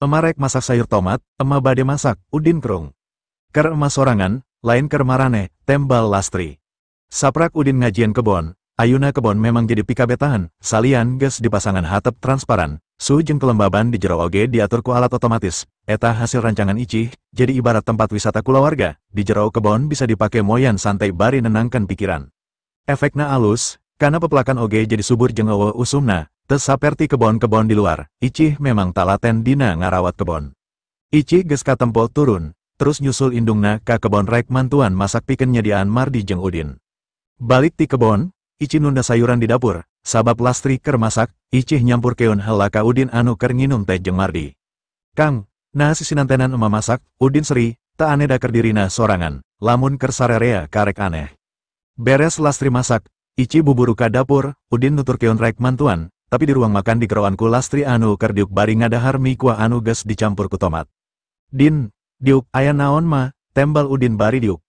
Ema rek masak sayur tomat, ema bade masak, Udin kerung. Ker ema sorangan, lain ker marane, tembal Lastri. Saprak Udin ngajieun kebon, ayuna kebon memang jadi pikabetahan, salian geus dipasangan hatep transparan, su jeung kelembaban di jero oge diatur ku alat otomatis, eta hasil rancangan Icih, jadi ibarat tempat wisata kulawarga, di jero kebon bisa dipake moyan santai bari nenangkan pikiran. Efekna alus, kana pepelakan oge jadi subur jeung eueuh usumna, teu saperti kebon-kebon di luar, Icih memang talaten dina ngarawat kebon. Icih geus katempo turun, terus nyusul indungna ka kebon rek mantuan masak pikeun nyadiaan Mardi jeung Udin. Balik ti kebon, Icih nunda sayuran di dapur, sabab Lastri keur masak, Icih nyampurkeun heula ka Udin anu keur nginum teh jeung Mardi. Kang, nah sisinantenan ema masak, Udin seri, teu aneh da keur dirina sorangan, lamun keur sarerea karek aneh. Beres Lastri masak, Icih buburu ka dapur, Udin nuturkeun rek mantuan, tapi di ruang makan digeroan ku Lastri anu keur diuk bari ngadahar mie kuah anu geus dicampur ku tomat. Din, diuk aya naon mah, tembal Udin bari diuk.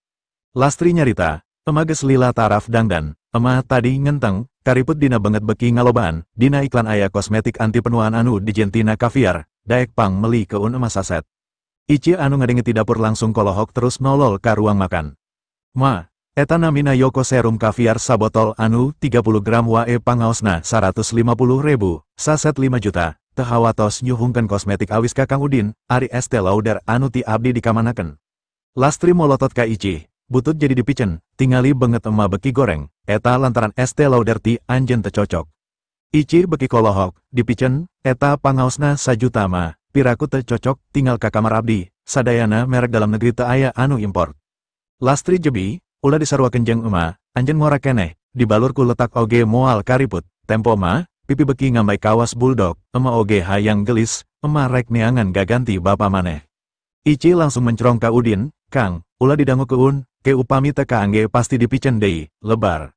Lastri nyarita, ema geus lila taraf dangdan, ema tadi ngenteng, kariput dina banget beki ngalobaan, dina iklan aya kosmetik anti penuaan anu dijentina kaviar, daek pang meli keun ema saset. Icih anu ngadengeti dapur langsung kolohok terus nolol ka ruang makan. Ma, eta namina Yoko serum kaviar sabotol anu 30 gram wae pangaosna 150.000, saset 5 juta, teu hawatos nyuhungkeun kosmetik awis ka Kang Udin, ari Estee Lauder anu ti abdi dikamanakeun. Lastri molotot ka Icih, butut jadi dipicen, tingali banget ema beki goreng, eta lantaran Estee Lauder ti anjen teu cocok. Icih beki kolohok, dipicen, eta pangaosna 1 juta mah, piraku teu cocok, tinggal ka kamar abdi, sadayana merek dalam negeri teu aya anu import. Lastri jebi, ulah disarwakeun jeung ema, anjeun ngora keneh, dibalur ku letak oge moal kariput, tempo mah, pipi beki ngambai kawas bulldog, ema oge hayang gelis, ema rek neangan gaganti bapa maneh. Icih langsung mencrong ka Udin, Kang, ulah didangu keun, ke upami teu kaangge pasti dipicen deui, lebar.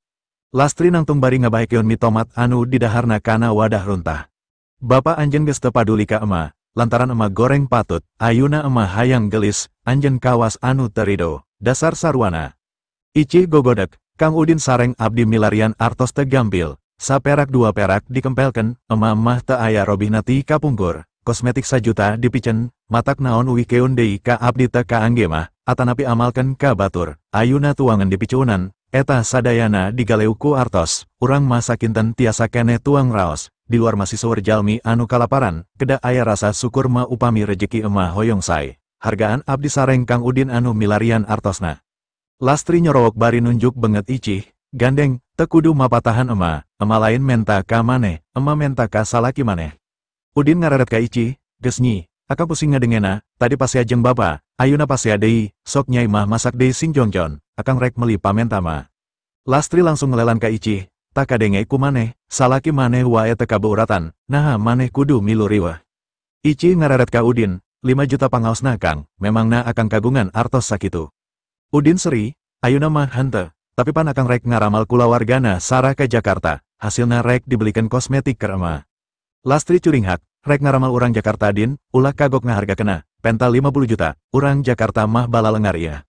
Lastri nangtung bari ngabahekeun mie tomat anu didaharna kana wadah runtah. Bapa anjeun geus teu paduli ka ema, lantaran emah goreng patut, ayuna emah hayang gelis, anjen kawas anu terido, dasar sarwana. Icih gogodek, Kang Udin sareng abdi milarian artos teu gampil, saperak dua perak dikempelken, emah teu aya robihna ti kapungkur, kosmetik sajuta dipicen, matak naon wikeun deui ka abdi teu kaangge mah, atanapi amalken ka batur, ayuna tuangan dipicuunan, eta sadayana digaleu ku artos, urang mah sakinten tiasa keneh tuang raos. Di luar masih seueur jalmi anu kalaparan, kedah aya rasa syukur mah upami rejeki emah hoyong sae. Hargaan abdi sareng Kang Udin anu milarian artosna. Lastri nyorowok bari nunjuk benget icih, gandeng, teu kudu mapatahan emah lain menta ka maneh, emah menta ka salaki maneh. Udin ngareret ka icih, geus nyi, akang pusing ngadengena, tadi pasea jeung bapa, ayeuna pasea deui, sok nyai mah masak deui sing jongjon, akang rek meuli pamenta mah. Lastri langsung ngelelan ka icih. Tak kadenge ku maneh, salaki maneh wae teu kabeuratan, naha maneh kudu milu riweuh. Icih ngareret ka Udin, 5 juta pangaosna Kang, memangna akang kagungan artos sakitu. Udin seri, ayeuna mah henteu, tapi pan akang rek ngaramal kulawargana sarah ka Jakarta, hasilna rek dibelikan kosmetik keur emah. Lastri curinghak, rek ngaramal urang Jakarta din, ulah kagok ngahargakena, pental 50 juta, urang Jakarta mah balalengar ieu.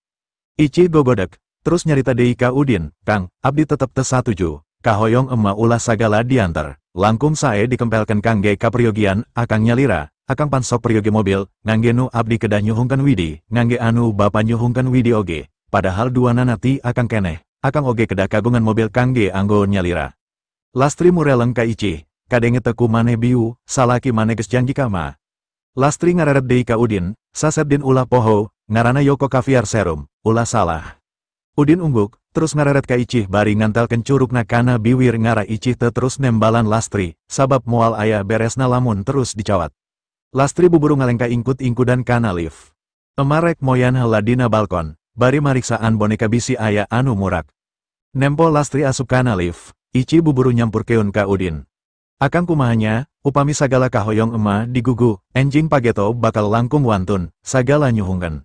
Icih gogodek, terus nyarita deui ka Udin, Kang, abdi tetep teu satuju. Kahoyong emah ulah sagala diantar, langkung sae dikempelkan kangge kapriogian, akang nyalira, akang pansok priogi mobil, ngangge nu abdi kedah nyuhungkan widi, ngangge anu bapa nyuhungkan widi oge, padahal duana nati akang keneh, akang oge kedah kagungan mobil kangge anggo nyalira. Lastri mureleng ka icih, kadenge teku maneh biu, salaki maneh geus janji ka mah. Lastri ngareret deui ka Udin, saset din ulah poho, ngarana Yoko Caviar Serum, ulah salah. Udin ungguk, terus ngareret ka icih bari ngantelkeun curugna kana biwir ngara icih teu terus nembalan Lastri, sabab moal aya beresna lamun terus dicawat. Lastri buburu ngalengka ingkut-ingkudan kana lift. Emarek moyan heula dina balkon, bari mariksaan boneka bisi aya anu murak. Nempo Lastri asup kana lift, icih buburu nyampurkeun ka Udin. Akang kumahanya, upami sagala kahoyong emah digugu, enjing pageto bakal langkung wantun, sagala nyuhungkeun.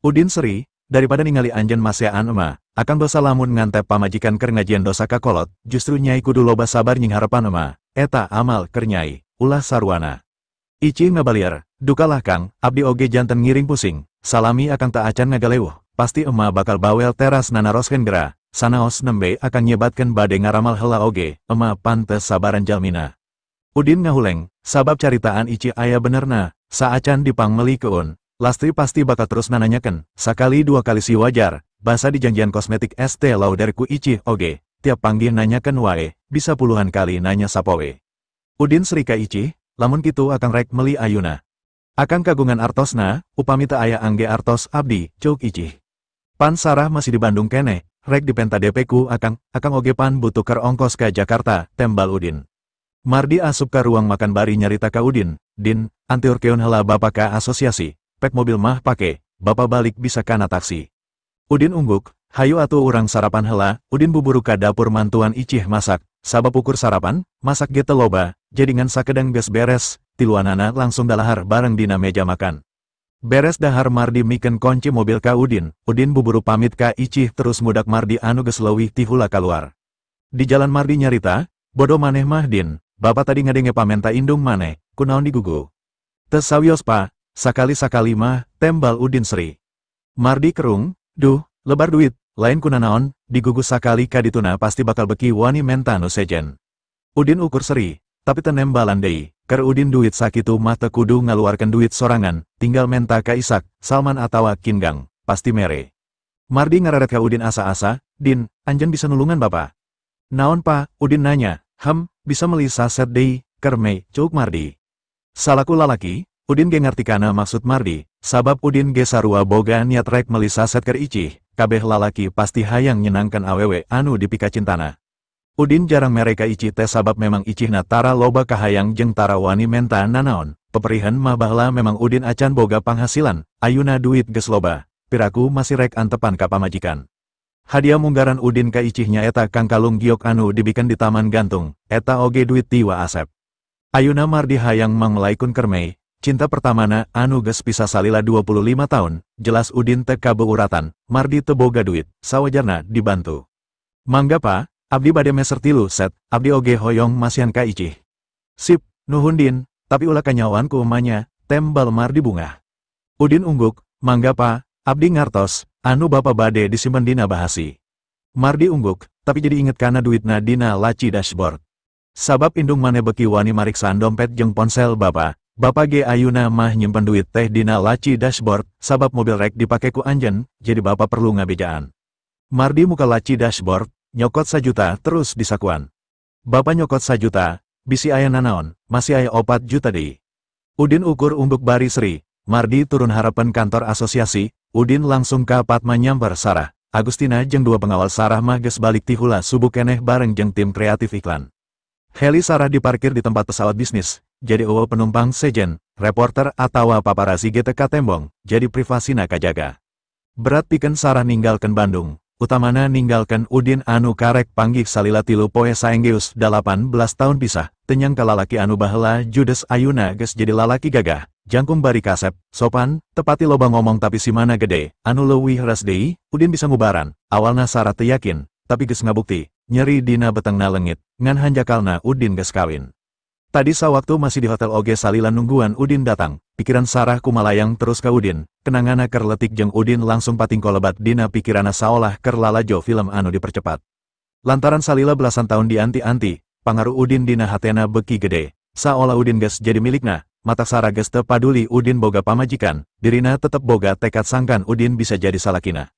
Udin seri, daripada ningali anjeun maseaan emah, akang dosa lamun ngantep pamajikan keur ngajian dosa ka kolot, justru nyai kudu loba sabar nying harapan emah, eta amal keur nyai, ulah sarwana. Icih ngabaliar, dukalah Kang, abdi oge janten ngiring pusing, salami akang tak acan ngagaleuh, pasti emah bakal bawel teras nanaroskeun gera, sanaos nembe akang nyebatkeun bade ngaramal heula oge, emah pantes sabaran jalmina. Udin ngahuleng, sabab caritaan icih aya benerna, saacan dipangmeli keun. Lastri pasti bakal terus nananyakan, sakali dua kali si wajar, basa di janjian kosmetik ST Lauder ku icih oge, tiap panggih nanyakan wae, bisa puluhan kali nanya sapowe. Udin seri ka icih, lamun kitu akang rek meli ayuna. Akang kagungan artosna, upami teu aya angge artos abdi, ceuk icih. Pan sarah masih di Bandung keneh, rek dipenta DP ku akang oge pan butuh keur ongkos ka Jakarta, tembal Udin. Mardi asup ka ruang makan bari nyarita ka Udin, Din, antiur keun heula bapa ka asosiasi. Pek mobil mah pake, bapa balik bisa kana taksi. Udin ungguk, hayu atuh urang sarapan heula, Udin buburu ka dapur mantuan icih masak, sabab ukur sarapan, masak ge teu loba, jadi ngan sakedeng geus beres, tiluanana langsung dalahar bareng dina meja makan. Beres dahar Mardi mikeun kunci mobil ka Udin buburu pamit ka icih terus mudak Mardi anu geus leuwih ti heula kaluar. Di jalan Mardi nyarita, bodoh maneh mah Din, bapa tadi ngadenge pamenta indung maneh, kunaon digugu. Teu sawios pa. Sakali-sakali mah, tembal Udin seri. Mardi kerung, duh, lebar duit, lain kunanaon, digugus sakali kadituna pasti bakal beki wani menta nu sejen. Udin ukur seri, tapi tenembalan deui, keur Udin duit sakitu mah teu kudu ngaluarkeun duit sorangan, tinggal menta ka Isak, Salman atawa Kingang, pasti mere. Mardi ngareret ka Udin asa-asa, Din, anjeun bisa nulungan bapa. Naon pa, Udin nanya, bisa meuli saset deui, keur mei, ceuk Mardi. Salaku lalaki, Udin ge ngartikana maksud Mardi, sabab Udin ge sarua boga niat rek meuli saset keur icih, kabeh lalaki pasti hayang nyenangkan awewe anu dipika cintana. Udin jarang mere ka icih teh sabab memang icihna tara loba kahayang jeung tara wani menta nanaon, peperihan mah baheula memang Udin acan boga panghasilan, ayuna duit geus loba, piraku masih rek antepan ka pamajikan. Hadiah munggaran Udin ka icihnya eta kang kalung giok anu dibikeun di taman gantung, eta oge duit tiwa Asep. Ayuna Mardi hayang mangmelaikun kermei. Cinta pertamana, anu geus pisah salila 25 tahun, jelas Udin teu kabeuratan, Mardi teu boga duit, sawajarna dibantu. Mangga pa, abdi bade meser 3 set, abdi oge hoyong masihan ka icih. Sip, nuhun Din, tapi ulah kanyawan ku emanya, tembal Mardi bunga. Udin ungguk, mangga pa, abdi ngartos, anu bapa bade disimpen dina bahasi. Mardi ungguk, tapi jadi inget kana duitna dina laci dashboard. Sabab indung mane beki wani mariksan dompet jeung ponsel bapa ge ayuna mah nyimpen duit teh dina laci dashboard, sabab mobil rek dipake ku anjen, jadi bapa perlu ngabejaan. Mardi muka laci dashboard, nyokot 1 juta terus disakuan. Bapa nyokot 1 juta, bisi aya nanaon, masih aya 4 juta deui. Udin ukur umbuk bari Sri, Mardi turun harapan kantor asosiasi, Udin langsung ka Padma nyamper Sarah, Agustina jeung 2 pengawal Sarah mah geus balik ti hula subuh keneh bareng jeung tim kreatif iklan. Heli Sarah diparkir di tempat pesawat bisnis, jadi eueuh penumpang sejen, reporter atawa paparazi GTK tembong, jadi privasina kajaga. Berat pikeun Sarah ninggalkeun Bandung, utamana ninggalkeun Udin anu karek panggih salila 3 poe saenggeus 18 tahun pisah, tenyang ka lalaki anu baheula judes ayuna geus jadi lalaki gagah, jangkung bari kasep, sopan, tepati loba ngomong tapi simana gede, anu leuwih heras deui, Udin bisa ngubaran. Awalna Sarah teu yakin, tapi geus ngabukti. Nyeri dina betengna lengit, ngan hanjakalna Udin geus kawin. Tadi sawaktu masih di hotel oge salila nungguan Udin datang, pikiran Sarah kumalayang terus ka Udin, kenangana keur letik jeung Udin langsung patingko lebat dina pikirana saolah keur lalajo film anu dipercepat. Lantaran salila belasan tahun dianti-anti, pangaruh Udin dina hatena beki gede, saolah Udin geus jadi milikna, mata Sarah geus teu paduli Udin boga pamajikan, dirina tetep boga tekad sangkan Udin bisa jadi salakina.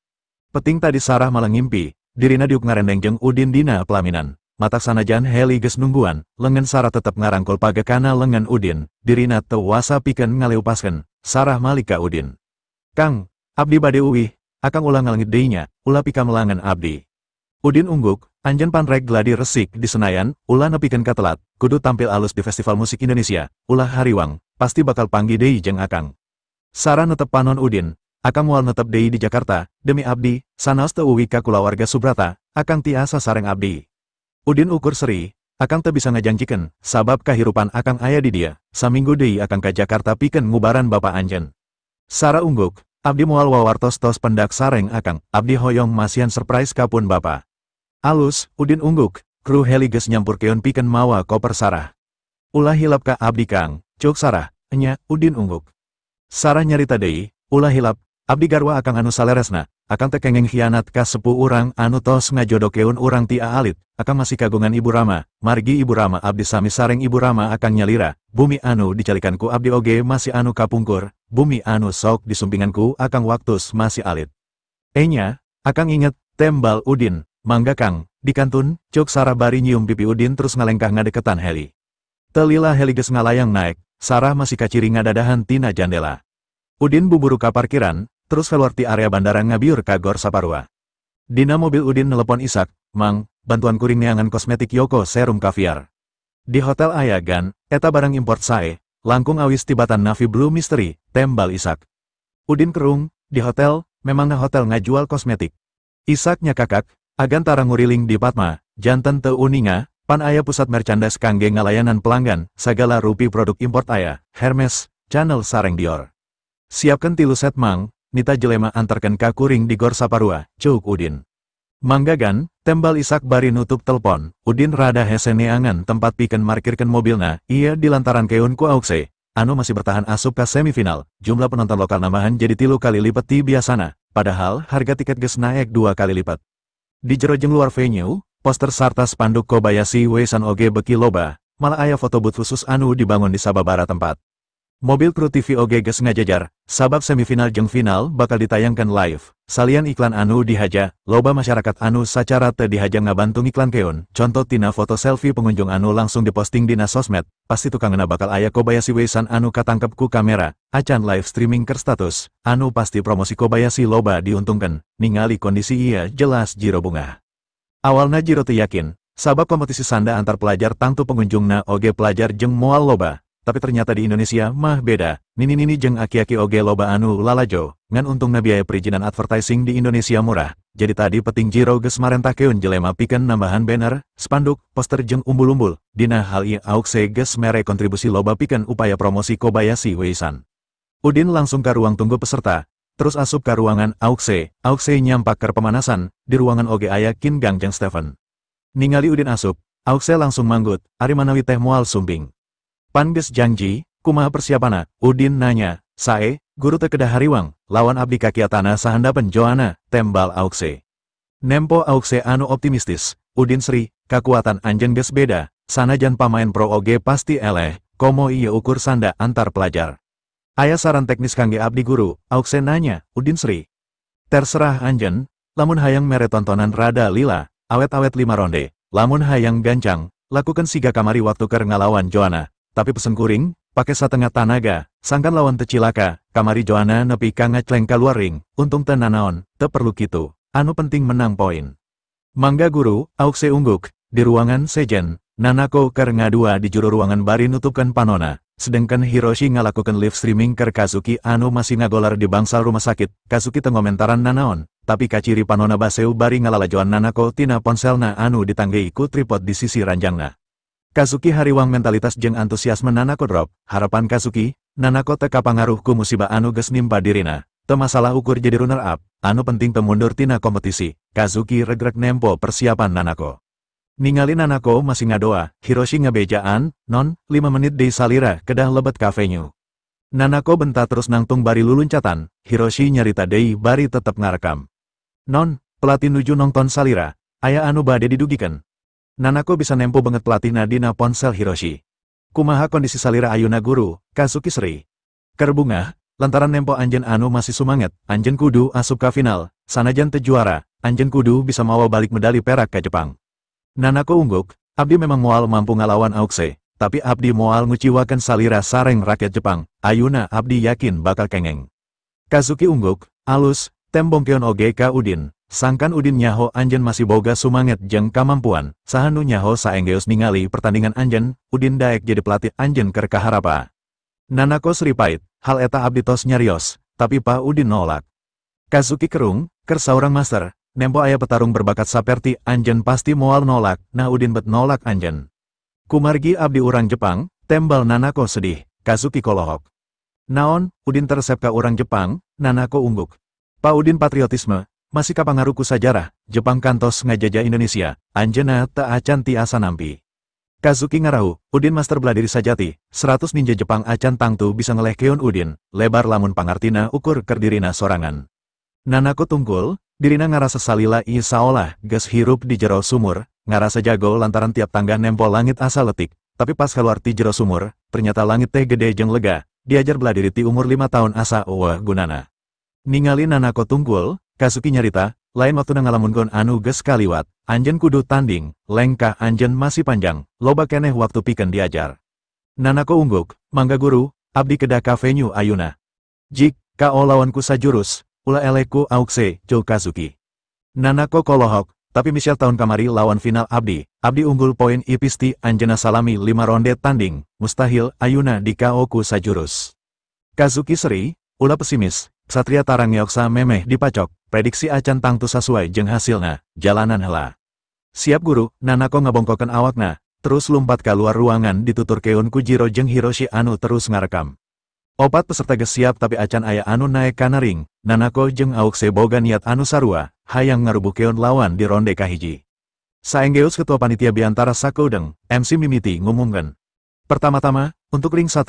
Peting tadi Sarah malah ngimpi, dirina diuk ngarendeng jeung Udin dina pelaminan. Matak sanajan Heli geus nungguan, lengan Sarah tetep ngarangkul pagekana lengan Udin, dirina teu wasa pikeun ngaleupaskeun, Sarah malika Udin. Kang, abdi bade uwih, akang ulah ngalengit deui nya, ulah pika melangan abdi. Udin ungguk, anjeun pan rek gladi resik di Senayan, ulah nepikeun ka telat, kudu tampil alus di Festival Musik Indonesia, ulah hariwang, pasti bakal panggih deui jeung akang. Sarah netep panon Udin, akang moal netep deui di Jakarta, demi abdi, sanaos teu uwih ka kulawarga Subrata, akang tiasa sareng abdi. Udin ukur Sri, akang teu bisa ngajanjikeun, sabab kahirupan akang aya di dia, saminggu deui akang ka Jakarta pikeun ngubaran bapa anjeun. Sarah ungguk, abdi moal wawartos-tos pendak sareng akang, abdi hoyong masihan surprise kapun bapa. Alus, Udin ungguk, kru Heli geus nyampurkeun pikeun mawa koper Sarah. Ulah hilap ka abdi Kang, cuk Sarah, enya, Udin ungguk. Sarah nyarita deui, ulah hilap, abdi garwa akang anu saleresna, akang teu kengeng hianat ka sepuh urang anu tos ngajodokeun urang ti aalit, akang masih kagungan Ibu Rama, margi Ibu Rama abdi sami sareng Ibu Rama akang nyalira, bumi anu dicalikan ku abdi oge masih anu kapungkur, bumi anu sok disumpinganku akang waktus masih alit. Enya, akang inget, tembal Udin, mangga Kang, dikantun, cuk Sarah bari nyium pipi Udin terus ngalengkah ngadeketan Heli. Telila Heli geus ngalayang naek, Sarah masih kaciri ngadadahan tina jandela. Udin buburu ka parkiran, terus keluar ti area bandara ngabiur ka Gor Saparua. Dina mobil Udin nelepon Isak, Mang, bantuan kuring neangan kosmetik Yoko serum kaviar. Di hotel Ayagan, eta barang import sae, langkung awis tibatan Navy Blue Mystery, tembal Isak. Udin kerung, di hotel, memangna hotel ngajual kosmetik. Isak nyakakak, agan tara nguriling di Padma, janten teu uninga, pan aya pusat merchandise kangge ngalayanan pelanggan, sagala rupi produk import aya, Hermes, Chanel sareng Dior. Siapkan 3 set Mang, nita jelema antarkan ka kuring di Gor Saparua, cuk Udin. Manggagan, tembal Isak bari nutup telepon, Udin rada hese neangan tempat pikeun markirkeun mobilna, iya dilantaran keun ku Auxe, anu masih bertahan asup ka semifinal, jumlah penonton lokal nambahan jadi 3 kali lipat ti biasana, padahal harga tiket geus naek 2 kali lipat. Di jero jeung luar venue, poster sarta spanduk Kobayashi Weisan oge beki loba, malah aya foto booth khusus anu dibangun di sababara tempat. Mobil kru TV oge geus ngajajar, sabab semifinal jeung final bakal ditayangkan live. Salian iklan anu dihaja, loba masyarakat anu sacara teu dihaja ngabantung iklan keun. Contoh tina foto selfie pengunjung anu langsung diposting dina sosmed, pasti tukangeuna bakal aya Kobayashi Weisan anu katangkep ku kamera, acan live streaming keur status, anu pasti promosi Kobayashi loba diuntungkan, ningali kondisi ieu jelas jiro bunga. Awalna jiro teu yakin, sabab kompetisi sanda antar pelajar tangtu pengunjungna oge pelajar jeung moal loba. Tapi ternyata di Indonesia mah beda, nini-nini jeung aki-aki oge loba anu lalajo, ngan untungna biaya perizinan advertising di Indonesia murah. Jadi tadi peting jiro geus marentakeun jelema pikeun nambahan banner, spanduk, poster jeung umbul-umbul. Dina hal ieu Auxe geus mere kontribusi loba pikeun upaya promosi Kobayashi Weisan. Udin langsung ka ruang tunggu peserta, terus asup ka ruangan Auxe. Auxe nyampak keur pemanasan, di ruangan oge aya Kin Gang jeung Stephen. Ningali Udin asup, Auxe langsung manggut, ari manawi teh moal sumbing. Pan geus janji, Kumaha persiapana? Udin nanya. Sae, guru teu kedah hariwang, lawan abdi kakiatana sahandapen Joanna, tembal Auxe. Nempo Auxe anu optimistis. Udin Sri, kakuatan anjeun geus beda, sanajan pamain pro oge pasti eleh, komo ieu ukur sanda antar pelajar. Aya saran teknis kangge abdi guru, Auxe nanya. Udin Sri. Terserah anjeun, lamun hayang mere tontonan rada lila, awet-awet 5 ronde, lamun hayang gancang, lakukan siga kamari waktu keur ngalawan Joanna, tapi pesen kuring, pake satengah tanaga, sangkan lawan teu cilaka, kamari Joanna nepi ka ngacleng kaluar ring, untung teu nanaon, teu perlu kitu, anu penting menang poin. Mangga guru, Auxe ungguk, di ruangan sejen, Nanako keur ngadua di juru ruangan bari nutupkan panona, sedangkan Hiroshi ngalakukan live streaming keur Kazuki anu masih ngagolar di bangsal rumah sakit, Kazuki teu ngomentaran nanaon, tapi kaciri panona baseu bari ngalalajoan Nanako tina ponselna anu ditanggei ku tripod di sisi ranjangna. Kazuki hariwang mentalitas jeung antusiasme Nanako drop, harapan Kazuki, Nanako teu kapangaruh ku musibah anu geus nimpa dirina, teu masalah ukur jadi runner up, anu penting teu mundur tina kompetisi. Kazuki regrek nempo persiapan Nanako. Ningali Nanako masih ngadoa, Hiroshi ngebejaan, non, 5 menit deui salira kedah lebet ka venue. Nanako bentar terus nangtung bari luluncatan, Hiroshi nyarita deui bari tetep ngarekam. Non, pelatih nuju nonton salira, aya anu bade didugikeun. Nanako bisa nempo banget pelatihna dina ponsel Hiroshi. Kumaha kondisi salira ayeuna guru, Kazuki Sri. Keur bungah, lantaran nempo anjeun anu masih sumanget, anjeun kudu asup ka final, sanajan teu juara, anjeun kudu bisa mawa balik medali perak ka Jepang. Nanako ungguk, abdi memang moal mampu ngalawan Auxe, tapi abdi moal nguciwakeun salira sareng rakyat Jepang, ayeuna abdi yakin bakal kengeng. Kazuki ungguk, alus, tembongkeun oge ka Udin. Sangkan Udin nyaho anjeun masih boga sumanget jeung kamampuan, sahanu nyaho saenggeus ningali pertandingan anjeun, Udin daek jadi pelatih anjeun keur kaharapa. Nanako Sri pait, hal eta abdi tos nyarios, tapi Pak Udin nolak. Kazuki kerung, keur saurang master, nempo aya petarung berbakat saperti anjeun pasti moal nolak, nah Udin bet nolak anjeun. Kumargi abdi urang Jepang, tembal Nanako sedih, Kazuki kolohok. Naon, Udin teresep ka urang Jepang, Nanako ungguk. Pak Udin patriotisme, masih kapangaruh ku sajarah, Jepang kantos ngajajah Indonesia, anjeunna teu acan ti asa nampi. Kazuki ngarahu, Udin master bela diri sajati, 100 ninja Jepang acan tangtu bisa ngelehkeun Udin, lebar lamun pangartina ukur keur dirina sorangan. Nanako tungkul, dirina ngarasa salila ieu saolah geus hirup di jero sumur, ngarasa jago lantaran tiap tangga nempo langit asa letik, tapi pas keluar ti jero sumur, ternyata langit teh gede jeung lega, diajar bela diri ti umur 5 tahun asa eueuh gunana. Ningali Nanako tungkul, Kazuki nyarita, lain waktu ngalamunkeun anu geus kaliwat, anjeun kudu tanding, lengkah anjeun masih panjang, loba keneh waktu pikeun diajar. Nanako ungguk, mangga guru, abdi kedah ka venue ayeuna. Jik, KO lawanku sajurus, ulah eleku Auxe, jo Kazuki. Nanako kolohok, tapi Michelle tahun kamari lawan final abdi unggul poin ipisti anjeunna salami 5 ronde tanding, mustahil ayeuna di KO ku sajurus. Kazuki Sri, ulah pesimis. Satria tarang ngeoksa memeh dipacok, prediksi acan tangtu sesuai jeung hasilna, jalanan heula. Siap guru, Nanako ngabongkokeun awakna, terus lumpat keluar ruangan dituturkeun ku Jiro jeung Hiroshi anu terus ngarekam. Opat peserta geus siap tapi acan aya anu naek kana ring, Nanako jeung Auxe boga niat anu sarua, hayang ngarubukeun lawan di ronde kahiji. Saenggeus ketua panitia biantara sakeudeng, MC mimiti ngumumkeun. Pertama-tama, untuk ring 1,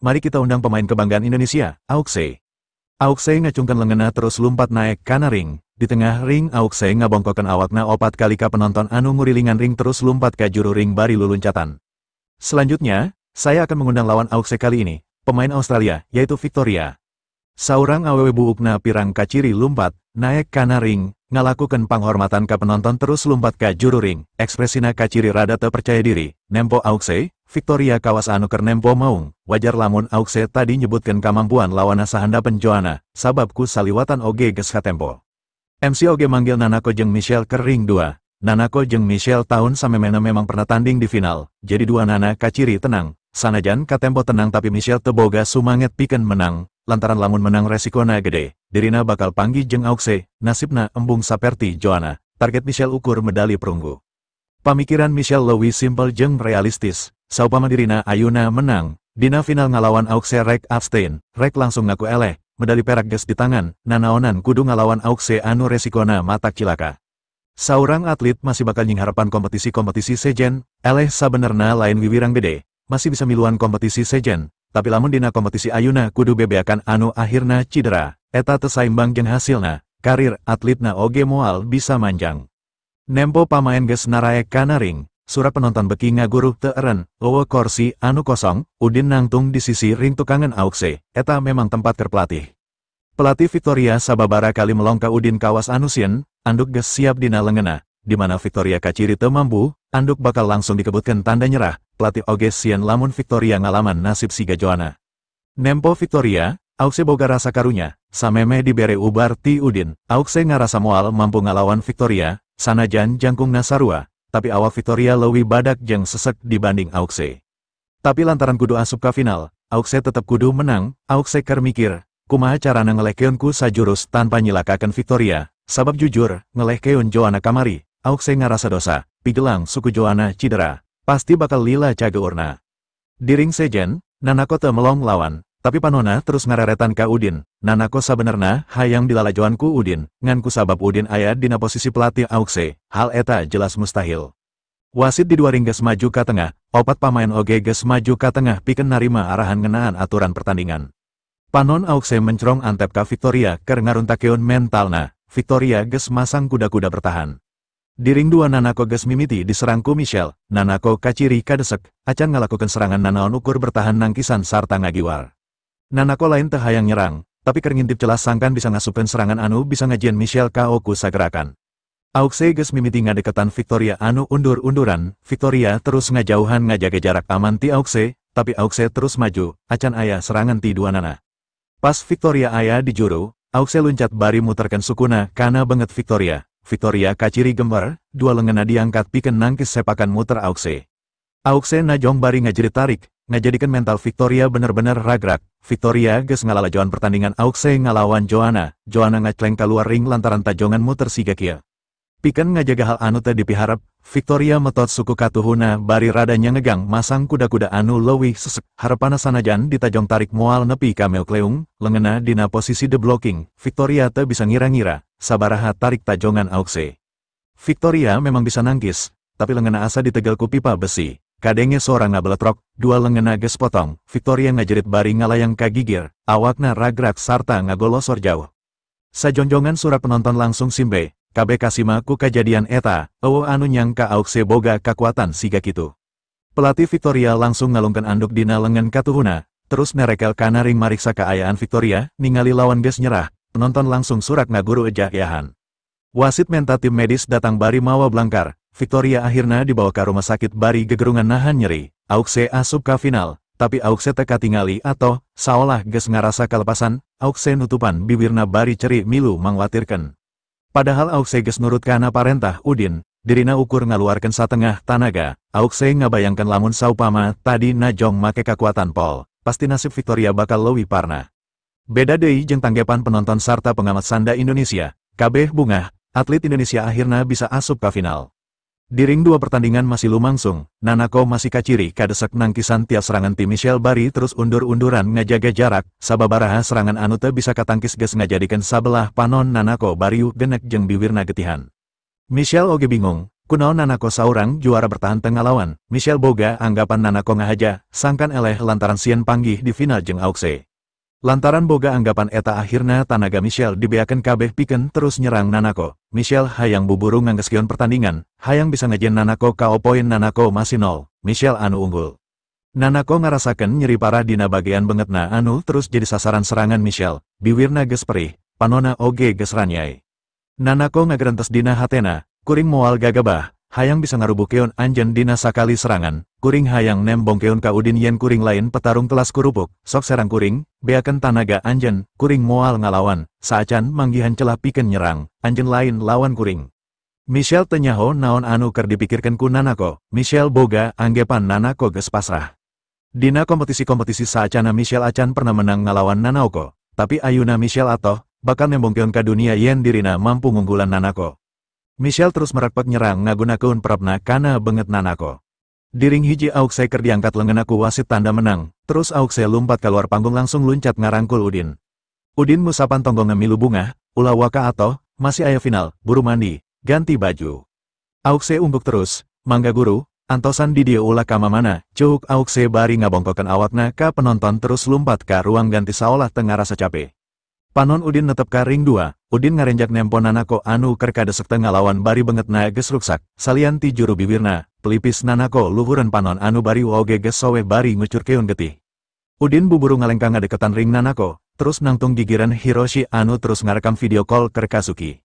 mari kita undang pemain kebanggaan Indonesia, Auxe. Auxe ngacungkeun leungeunna terus lumpat naek kana ring. Di tengah ring Auxe ngabongkokeun awakna opat kali ka penonton anu ngurilingan ring terus lumpat ka juru ring bari luluncatan. Selanjutnya, saya akan mengundang lawan Auxe kali ini, pemain Australia, yaitu Victoria. Saurang awewe buukna pirang kaciri lumpat, naek kana ring, ngalakukeun panghormatan ka penonton terus lumpat ka juru ring. Ekspresina kaciri rada teu percaya diri, nempo Auxe, Victoria kawas anu keur nempo maung, wajar lamun Auxe tadi nyebutkeun kamampuan lawanna sahandapen Joanna, sabab ku saliwatan oge geus katempo. MC oge manggil Nanako jeung Michelle ke ring 2. Nanako jeung Michelle tahun samemena memang pernah tanding di final, jadi dua nana kaciri tenang. Sanajan katempo tenang tapi Michelle teu boga sumanget pikeun menang, lantaran lamun menang resikona gede. Dirina bakal panggih jeung Auxe, nasibna embung saperti Joanna. Target Michelle ukur medali perunggu. Pamikiran Michelle leuwih simpel jeung realistis. Saupama dirina ayeuna menang, dina final ngalawan Auxe rek abstain, rek langsung ngaku eleh, medali perak geus di tangan, nanaonan kudu ngalawan Auxe anu resikona matak cilaka. Saurang atlet masih bakal nyingharpan kompetisi-kompetisi sejen, eleh sabenerna lain wiwirang gede, masih bisa miluan kompetisi sejen, tapi lamun dina kompetisi ayeuna kudu bebeakan anu akhirna cedera, eta teu saimbang jeung hasilna, karir atletna oge moal bisa manjang. Nempo pamain geus naraek kana ring, surat penonton beki ngaguru teu eren, eueuh kursi anu kosong, Udin nangtung di sisi ring tukangan Auxe, eta memang tempat keur pelatih. Pelatih Victoria sababara kali melongka Udin kawas anu sieun, anduk geus siap dina leungeunna, di mana Victoria kaciri teu mampu, anduk bakal langsung dikebutkeun tanda nyerah, pelatih oge sieun lamun Victoria ngalaman nasib siga Joanna. Nempo Victoria, Auxe boga rasa karunya, samemeh dibere ubar ti Udin, Auxe ngarasa moal mampu ngalawan Victoria, sanajan jangkungna sarua, tapi awak Victoria leuwih badak jeung sesek dibanding Auxe. Tapi lantaran kudu asup ka final, Auxe tetep kudu menang, Auxe keur mikir, kumaha carana ngelehkeun ku sajurus tanpa nyilakakeun Victoria, sabab jujur, ngelehkeun Joanna kamari, Auxe ngarasa dosa, pigelang suku Joanna cedera, pasti bakal lila cageurna. Di ring sejen, Nanako teu melong lawan, tapi panona terus ngareretan ka Udin, Nanako sabenerna hayang dilalajoan ku Udin, ngan ku sabab Udin aya dina posisi pelatih Auxe, hal eta jelas mustahil. Wasit di dua ring geus maju ka tengah, opat pamain oge geus maju ka tengah pikeun narima arahan ngeunaan aturan pertandingan. Panon Auxe mencrong antep ka Victoria keur ngaruntakeun mentalna, Victoria geus masang kuda-kuda bertahan. Di ring 2 Nanako geus mimiti diserang ku Michelle, Nanako kaciri kadesek, acan ngalakukeun serangan nanaon ukur bertahan nangkisan sarta ngagiwar. Nanako lain teu hayang nyerang, tapi keur ngintip celah sangkan bisa ngasupkeun serangan anu bisa ngajieun Michelle KO ku sagerakan. Auxe geus mimiti ngadeketan Victoria anu undur-unduran, Victoria terus ngajauhan ngajaga jarak aman ti Auxe, tapi Auxe terus maju, acan aya serangan ti duanana. Pas Victoria aya di juru, Auxe luncat bari muterkeun sukuna kana banget Victoria. Victoria kaciri gembar, dua lenganna diangkat pikeun nangkis sepakan muter Auxe. Auxe najong bari ngajerit tarik, ngajadikeun mental Victoria bener-bener ragrak. Victoria geus ngalalajoan pertandingan Auxe ngalawan Joanna. Joanna ngacleng kaluar ring lantaran tajongan muter siga kieu. Pikeun ngajaga hal anu teu dipiharep, Victoria metot suku katuhuna bari rada nyangegang masang kuda-kuda anu leuwih sesek. Harepana sanajan ditajong tarik moal nepi ka meokleung, leungeunna dina posisi the blocking, Victoria teu bisa ngira-ngira sabaraha tarik tajongan Auxe. Victoria memang bisa nangkis, tapi leungeunna asa ditegel ku pipa besi. Kadenge sorang ngabeletrok, dua leungeunna geus potong, Victoria ngajerit bari ngalayang ka gigir, awakna ragrak sarta ngagolosor jauh. Sajonjongan surat penonton langsung simbe, kabeh kasima ku kajadian eta, eueuh anu nyangka Auxe boga kakuatan siga kitu. Pelatih Victoria langsung ngalungkeun anduk dina leungeun katuhuna, terus nerekel kana ring mariksa kaayaan Victoria, ningali lawan geus nyerah, penonton langsung surak ngaguru ejah-ejahan. Wasit menta tim medis datang bari mawa blangkar, Victoria akhirna dibawa ka rumah sakit bari gegerungan nahan nyeri, Auxe asup ka final, tapi Auxe teu katingali atoh, saolah geus ngarasa kalepasan, Auxe nutupan bibirna bari ceri milu mangwatirkeun. Padahal Auxe geus nurut kana parentah Udin, dirina ukur ngaluarkeun satengah tanaga, Auxe ngabayangkeun lamun saupama tadi najong make kakuatan pol, pasti nasib Victoria bakal leuwih parna. Beda deui jeung tanggepan penonton sarta pengamat sanda Indonesia, kabeh bungah, atlet Indonesia akhirna bisa asup ka final. Di ring 2 pertandingan masih lumangsung, Nanako masih kaciri kadesek nangkisan tiap serangan tim Michelle bari terus undur-unduran ngajaga jarak, sababaraha serangan anu teu bisa katangkis geus ngajadikeun sabelah panon Nanako bariu genek jeung bibirna getihan. Michelle oge bingung, kunaon Nanako saurang juara bertahan teu ngalawan, Michelle boga anggapan Nanako ngahaja, sangkan eleh lantaran sieun panggih di final jeung Auxe. Lantaran boga anggapan eta akhirna tanaga Michelle dibeakeun kabeh pikeun terus nyerang Nanako. Michelle hayang buburu nganggeskeun pertandingan, hayang bisa ngajieun Nanako KO poin Nanako masih 0, Michelle anu unggul. Nanako ngarasakeun nyeri parah dina bagean beungeutna anu terus jadi sasaran serangan Michelle, biwirna geus perih, panonna oge geus ranyai. Nanako ngagerentes dina hatena, kuring moal gagabah, hayang bisa ngarubukeun anjeun dina sakali serangan, kuring hayang nembongkeun ka Udin yen kuring lain petarung kelas kurupuk, sok serang kuring, beakeun tanaga anjeun, kuring moal ngalawan, saacan manggihan celah pikeun nyerang, anjeun lain lawan kuring. Michelle teu nyaho naon anu keur dipikirkeun ku Nanako, Michelle boga anggepan Nanako geus pasrah. Dina kompetisi-kompetisi saacana Michelle acan pernah menang ngalawan Nanako, tapi ayeuna Michelle atoh bakal nembongkeun ka dunia yen dirina mampu ngunggulan Nanako. Michelle terus merekpek nyerang ngagunakeun perapna kana beungeut Nanako. Di ring hiji Auxe keur diangkat leungeunna ku wasit tanda menang, terus Auxe lumpat keluar panggung langsung luncat ngarangkul Udin. Udin musapan tonggong ngemilu bungah, ulah waka atoh, masih aya final, buru mandi, ganti baju. Auxe umbuk terus, mangga guru, Antosan di dia ulah kamamana, cuhuk aukse bari ngabongkokan awakna ka penonton terus lumpat ka ruang ganti saolah tengah rasa capek. Panon Udin netep ka ring 2, Udin ngarenjak nempo Nanako anu keur kadesek tengah lawan bari bengetna geus ruksak, salian ti juru bibirna, pelipis Nanako luhureun panon anu bari oge geus sowe bari ngucurkeun getih. Udin buburu ngalengka ngadeketan ring Nanako, terus nangtung gigiran Hiroshi anu terus ngarekam video call keur Kazuki.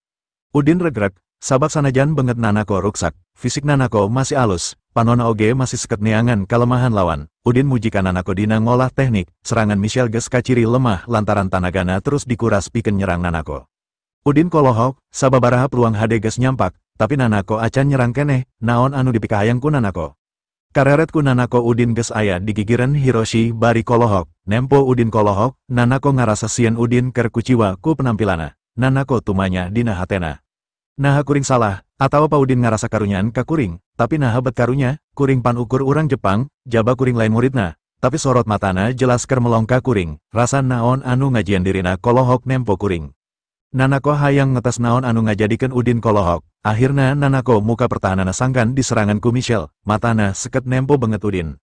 Udin regrek, sabab sanajan benget Nanako ruksak, fisik Nanako masih alus, panon oge masih seket neangan kalemahan lawan. Udin mujikan Nanako dina ngolah teknik, serangan Michelle geus kaciri lemah lantaran tanagana terus dikuras pikeun nyerang Nanako. Udin kolohok, sababaraha peluang hade geus nyampak, tapi Nanako acan nyerang keneh, naon anu dipikahayang ku Nanako. Kareret ku Nanako Udin geus aya di gigiran Hiroshi bari kolohok, nempo Udin kolohok, Nanako ngarasa sieun Udin keur kuciwa ku penampilana. Nanako tumanya dina hatena. Naha kuring salah, atawa pa Udin ngarasa karunyan ka kuring, tapi naha bet karunya, kuring pan ukur urang Jepang, jaba kuring lain muridna, tapi sorot matana jelas keur melongka kuring, rasa naon anu ngajian dirina kolohok nempo kuring. Nanako hayang ngetes naon anu ngajadikeun Udin kolohok, akhirna Nanako muka pertahanana sangkan diserangan ku Michelle, matana seket nempo banget Udin.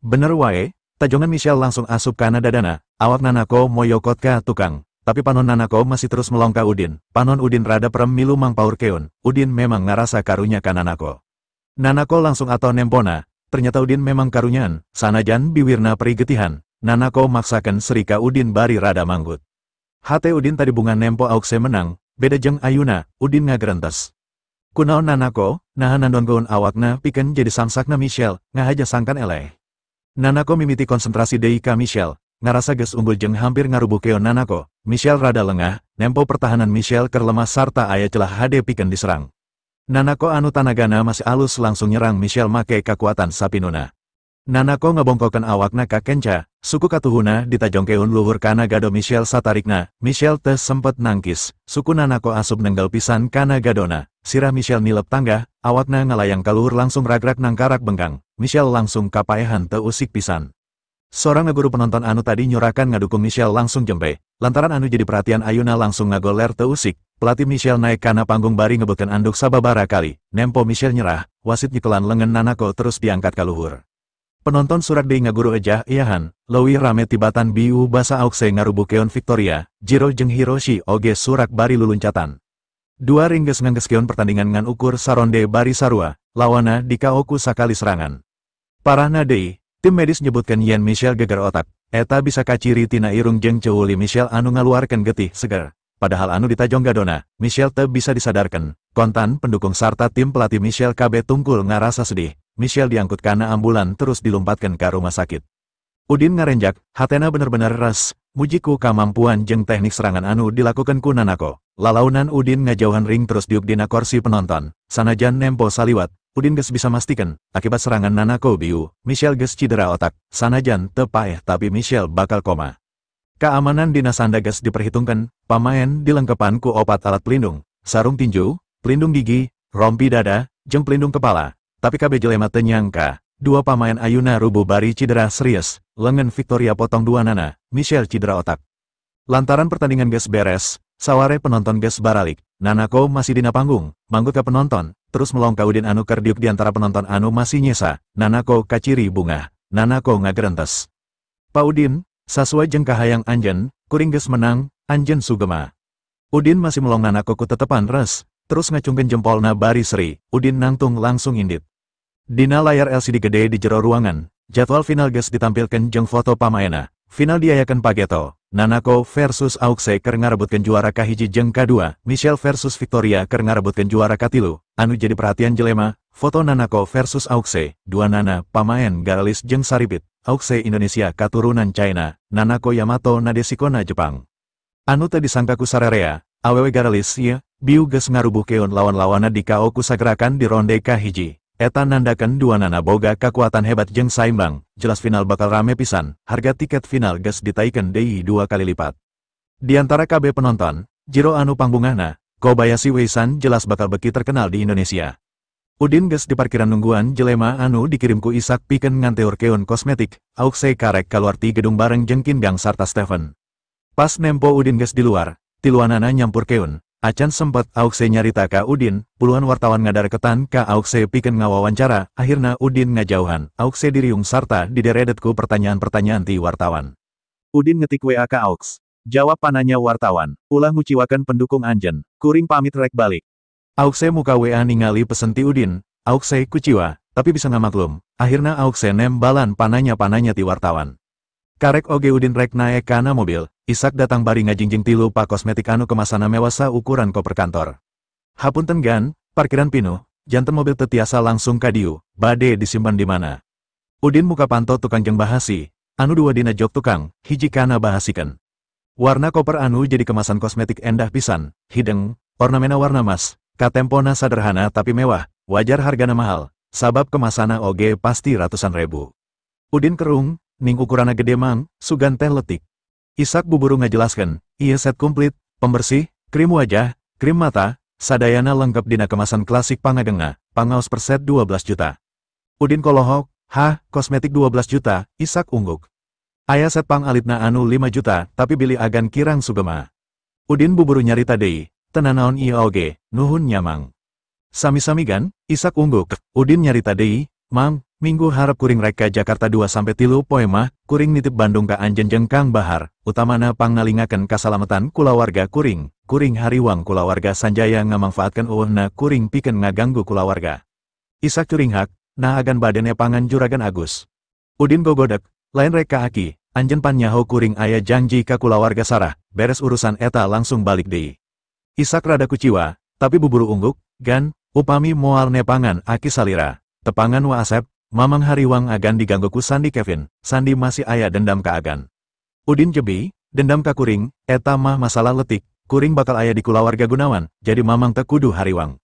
Bener wae, tajongan Michelle langsung asup kana dadana, awak Nanako moyokot ka tukang. Tapi panon Nanako masih terus melongka Udin. Panon Udin rada perem milu mangpaur keun. Udin memang ngarasa karunya ka Nanako. Nanako langsung atau nempona. Ternyata Udin memang karunyan. Sanajan biwirna perigetihan. Nanako maksakan serika Udin bari rada manggut. Hate Udin tadi bunga nempo aukse menang. Beda jeng ayuna, Udin ngagerentes. Kunaon Nanako, nahan nandongoun awakna pikeun jadi samsakna Michelle, ngahaja sangkan eleh. Nanako mimiti konsentrasi deui ka Michelle. Ngarasa geus unggul jeng hampir ngarubuh keun Nanako. Michelle rada lengah, nempo pertahanan Michelle keur lemah sarta aya celah hade pikeun diserang. Nanako anu tanagana masih alus langsung nyerang Michelle make kakuatan sapinuna. Nanako ngabongkokan awakna ka kenca, suku katuhuna ditajongkeun luhur kana gado Michelle satarikna. Michelle teh sempet nangkis, suku Nanako asup nenggel pisan kana gadona. Sirah Michelle nilep tangga, awakna ngalayang kaluhur langsung ragrak nangkarak bengkang. Michelle langsung kapaehan teu usik pisan. Seorang ngaguru penonton anu tadi nyurakan ngadukung Michelle langsung jempe, lantaran anu jadi perhatian ayuna langsung ngagoler teu usik. Pelatih Michelle naik kana panggung bari ngebutkeun anduk sababara kali, nempo Michelle nyerah, wasit nyekelan lengan Nanako terus diangkat ka luhur. Penonton surak deui ngaguru ejah iyahan, leuwih rame tibatan biu basa aukse ngarubukeun Victoria, Jiro jeung Hiroshi oge surak bari luluncatan. Dua ring geus nganggeskeun pertandingan ngan ukur saronde bari sarua, lawana dikaoku sakali serangan. Parahna deui. Tim medis nyebutkan yen Michelle geger otak, eta bisa kaciri tina irung jeung ceuli Michelle anu ngaluarkeun getih seger. Padahal anu ditajong gadona, Michelle teu bisa disadarkan. Kontan pendukung sarta tim pelatih Michelle KB tungkul ngarasa sedih. Michelle diangkut kana ambulan terus dilumpatkeun ka rumah sakit. Udin ngarenjak, hatena bener-bener res, mujiku kamampuan jeung teknik serangan anu dilakukan ku Nanako. Lalaunan Udin ngajauhan ring terus diuk dina kursi penonton. Sanajan nempo saliwat, Udin geus bisa mastikan, akibat serangan Nanako biu, Michelle geus cidera otak, sanajan teu paeh tapi Michelle bakal koma. Keamanan dina sanda geus diperhitungkan, pamaen dilengkepan ku opat alat pelindung, sarung tinju, pelindung gigi, rompi dada, jeung pelindung kepala. Tapi kabeh jelema teu nyangka, dua pamaen ayuna rubuh bari cidera serius, lengan Victoria potong dua nana, Michelle cidera otak. Lantaran pertandingan geus beres, saware penonton geus baralik, Nanako masih dina panggung, manggut ka penonton, terus melongka Udin anu keur diuk di antara penonton anu masih nyesa. Nanako kaciri bunga, Nanako ngagerentes. Pa Udin, sasua jeung kahayang anjeun, kuring geus menang, anjeun sugema. Udin masih melong Nanako ku tetepan res, terus ngacungkeun jempolna bari seri, Udin nangtung langsung indit. Dina layar LCD gede di jero ruangan, jadwal final geus ditampilkeun jeung foto pamaena. Final diayakeun pageto. Nanako versus Aukse keur ngarebutkeun juara kahiji jeung kadua, Michelle versus Victoria keur ngarebutkeun juara katilu. Anu jadi perhatian jelema, foto Nanako versus Aukse, dua nana pamaen garalis jeung saripit. Aukse Indonesia katurunan China, Nanako Yamato nadesikona Jepang. Anu teu disangka ku sararea, awewe garalis ieu biu geus ngarubuhkeun lawan-lawanna di KO ku sagerakan di ronde kahiji. Eta nandakan dua nana boga kekuatan hebat jeung saimbang, jelas final bakal rame pisan, harga tiket final geus ditaikeun deui 2 kali lipat. Di antara KB penonton, Jiro anu pangbungahna, Kobayashi Weisan jelas bakal beki terkenal di Indonesia. Udin geus di parkiran nungguan jelema anu dikirim ku Isak pikeun nganteur-keun kosmetik, Aukse karek kaluar ti gedung bareng jeung Kingang sarta Stephen. Pas nempo Udin geus di luar, tiluanana nyampur keun, Acan sempet aukse nyarita ka Udin, puluhan wartawan ngadareketan ka aukse pikeun ngawawancara, akhirna Udin ngajauhan, aukse diriung sarta dideredetku pertanyaan-pertanyaan ti wartawan. Udin ngetik WA ka auks. Jawab pananya wartawan, ulah nguciwakan pendukung anjen, kuring pamit rek balik. Aukse muka WA ningali pesen ti Udin, aukse kuciwa, tapi bisa ngamaklum, akhirna aukse nembalan pananya-pananya ti wartawan. Karek oge Udin rek naek kana mobil, Isak datang bari ngajingjing tilu pak kosmetik anu kemasana mewasa ukuran koper kantor. Hapunten gan, parkiran pinuh, janten mobil tetiasa langsung kadiu, bade disimpan di mana. Udin muka panto tukang jeng bahasi, anu dua dina jok tukang, hiji kana bahasikan. Warna koper anu jadi kemasan kosmetik endah pisan, hideng, ornamena warna emas, katempona sederhana tapi mewah, wajar hargana mahal, sabab kemasana oge pasti ratusan ribu. Udin kerung, ning ukurana gede mang, sugan teh letik. Isak buburu ngajelaskan, iya set komplit, pembersih, krim wajah, krim mata, sadayana lengkap dina kemasan klasik pangadenga, pangaos per set 12 juta. Udin kolohok, hah, kosmetik 12 juta, Isak ungguk. Aya set pang alitna anu 5 juta, tapi bili agan kirang sugema. Udin buburu nyarita deui, tenanaon iya oge, nuhun nyamang. Sami-sami gan, Isak ungguk, Udin nyarita deui, mang, minggu harap kuring rek ka Jakarta 2-3 poe mah, kuring nitip Bandung ka anjen jeung Kang Bahar, utamana pangalingaken kasalamatan kulawarga kuring, kuring hariwang kulawarga sanjaya ngamangfaatkan eueuhna kuring pikeun ngaganggu kulawarga. Isak curinghak, nah agan badan epangan juragan Agus. Udin gogodek, lain rek ka aki, anjen pan nyaho kuring aya janji ka kulawarga sarah, beres urusan eta langsung balik deui. Isak rada kuciwa, tapi buburu ungguk, gan, upami moal nepangan aki salira, tepangan wa Asep, Mamang hariwang agan diganggu ku Sandi Kevin, Sandi masih aya dendam ka agan. Udin jebi, dendam ka kuring, eta mah masalah letik, kuring bakal aya di kulawarga Gunawan, jadi mamang teu kudu hariwang.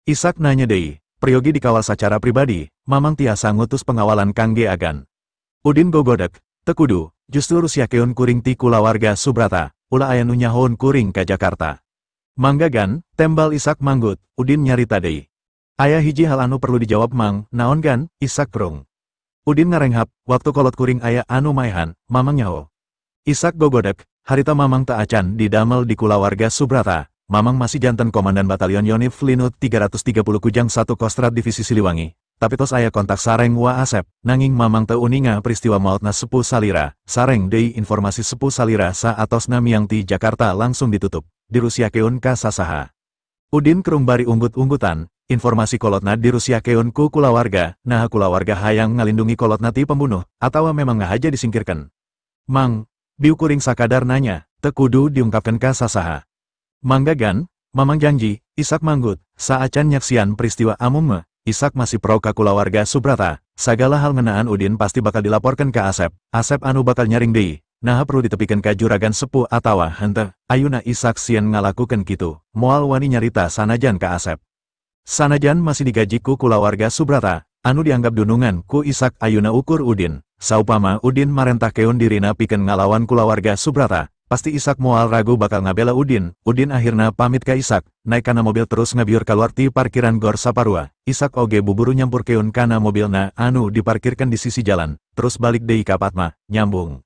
Isak nanya deui, Priyogi dikawal secara pribadi, mamang tiasa ngutus pengawalan kangge agan. Udin gogodek, teu kudu, justru rusyakeun kuring ti kulawarga Subrata, ulah aya nu nyahoon kuring ka Jakarta. Mangga gan, tembal Isak manggut, Udin nyarita deui. Aya hiji hal anu perlu dijawab mang, naon gan, Isak prung. Udin ngarenghap, waktu kolot kuring aya anu maehan, mamang nyaho. Isak gogodek, harita mamang tak acan didamel di kulawarga Subrata, mamang masih janten komandan batalion Yonif Linut 330 Kujang 1 Kostrat Divisi Siliwangi, tapi tos aya kontak sareng wa Asep, nanging mamang teu uninga peristiwa mautna Sepuh Salira, sareng deui informasi Sepuh Salira saatosna miang ti Jakarta langsung ditutup, dirusyakeun ka sasaha. Udin kerung bari unggut-unggutan, informasi kolotna dirusyakeun ku kulawarga, nah kulawarga hayang ngalindungi kolotna ti pembunuh, atawa memang ngahaja disingkirkan. Mang, biu kuring sakadar nanya, teu kudu diungkapkan ka sasaha. Mangga gan, mamang janji, Isak manggut, saacan nyaksian peristiwa amum mah, Isak masih pro ka kulawarga Subrata, sagala hal ngenaan Udin pasti bakal dilaporkan ke Asep, Asep anu bakal nyaring deui. Nah perlu ditepikan ka juragan sepuh atawa henteu, ayeuna Isak sieun ngalakukeun kitu, moal wani nyarita sanajan ka Asep. Sanajan masih digaji ku kulawarga Subrata, anu dianggap dunungan ku Isak ayeuna ukur Udin, saupama Udin marentahkeun dirina pikeun ngalawan kulawarga Subrata, pasti Isak moal ragu bakal ngabela Udin. Udin akhirna pamit ka Isak, naik kana mobil terus ngabiur kaluar ti parkiran Gor Saparua. Isak oge buburu nyampurkeun kana mobilna anu diparkirkan di sisi jalan, terus balik deui ka Patma, nyambung.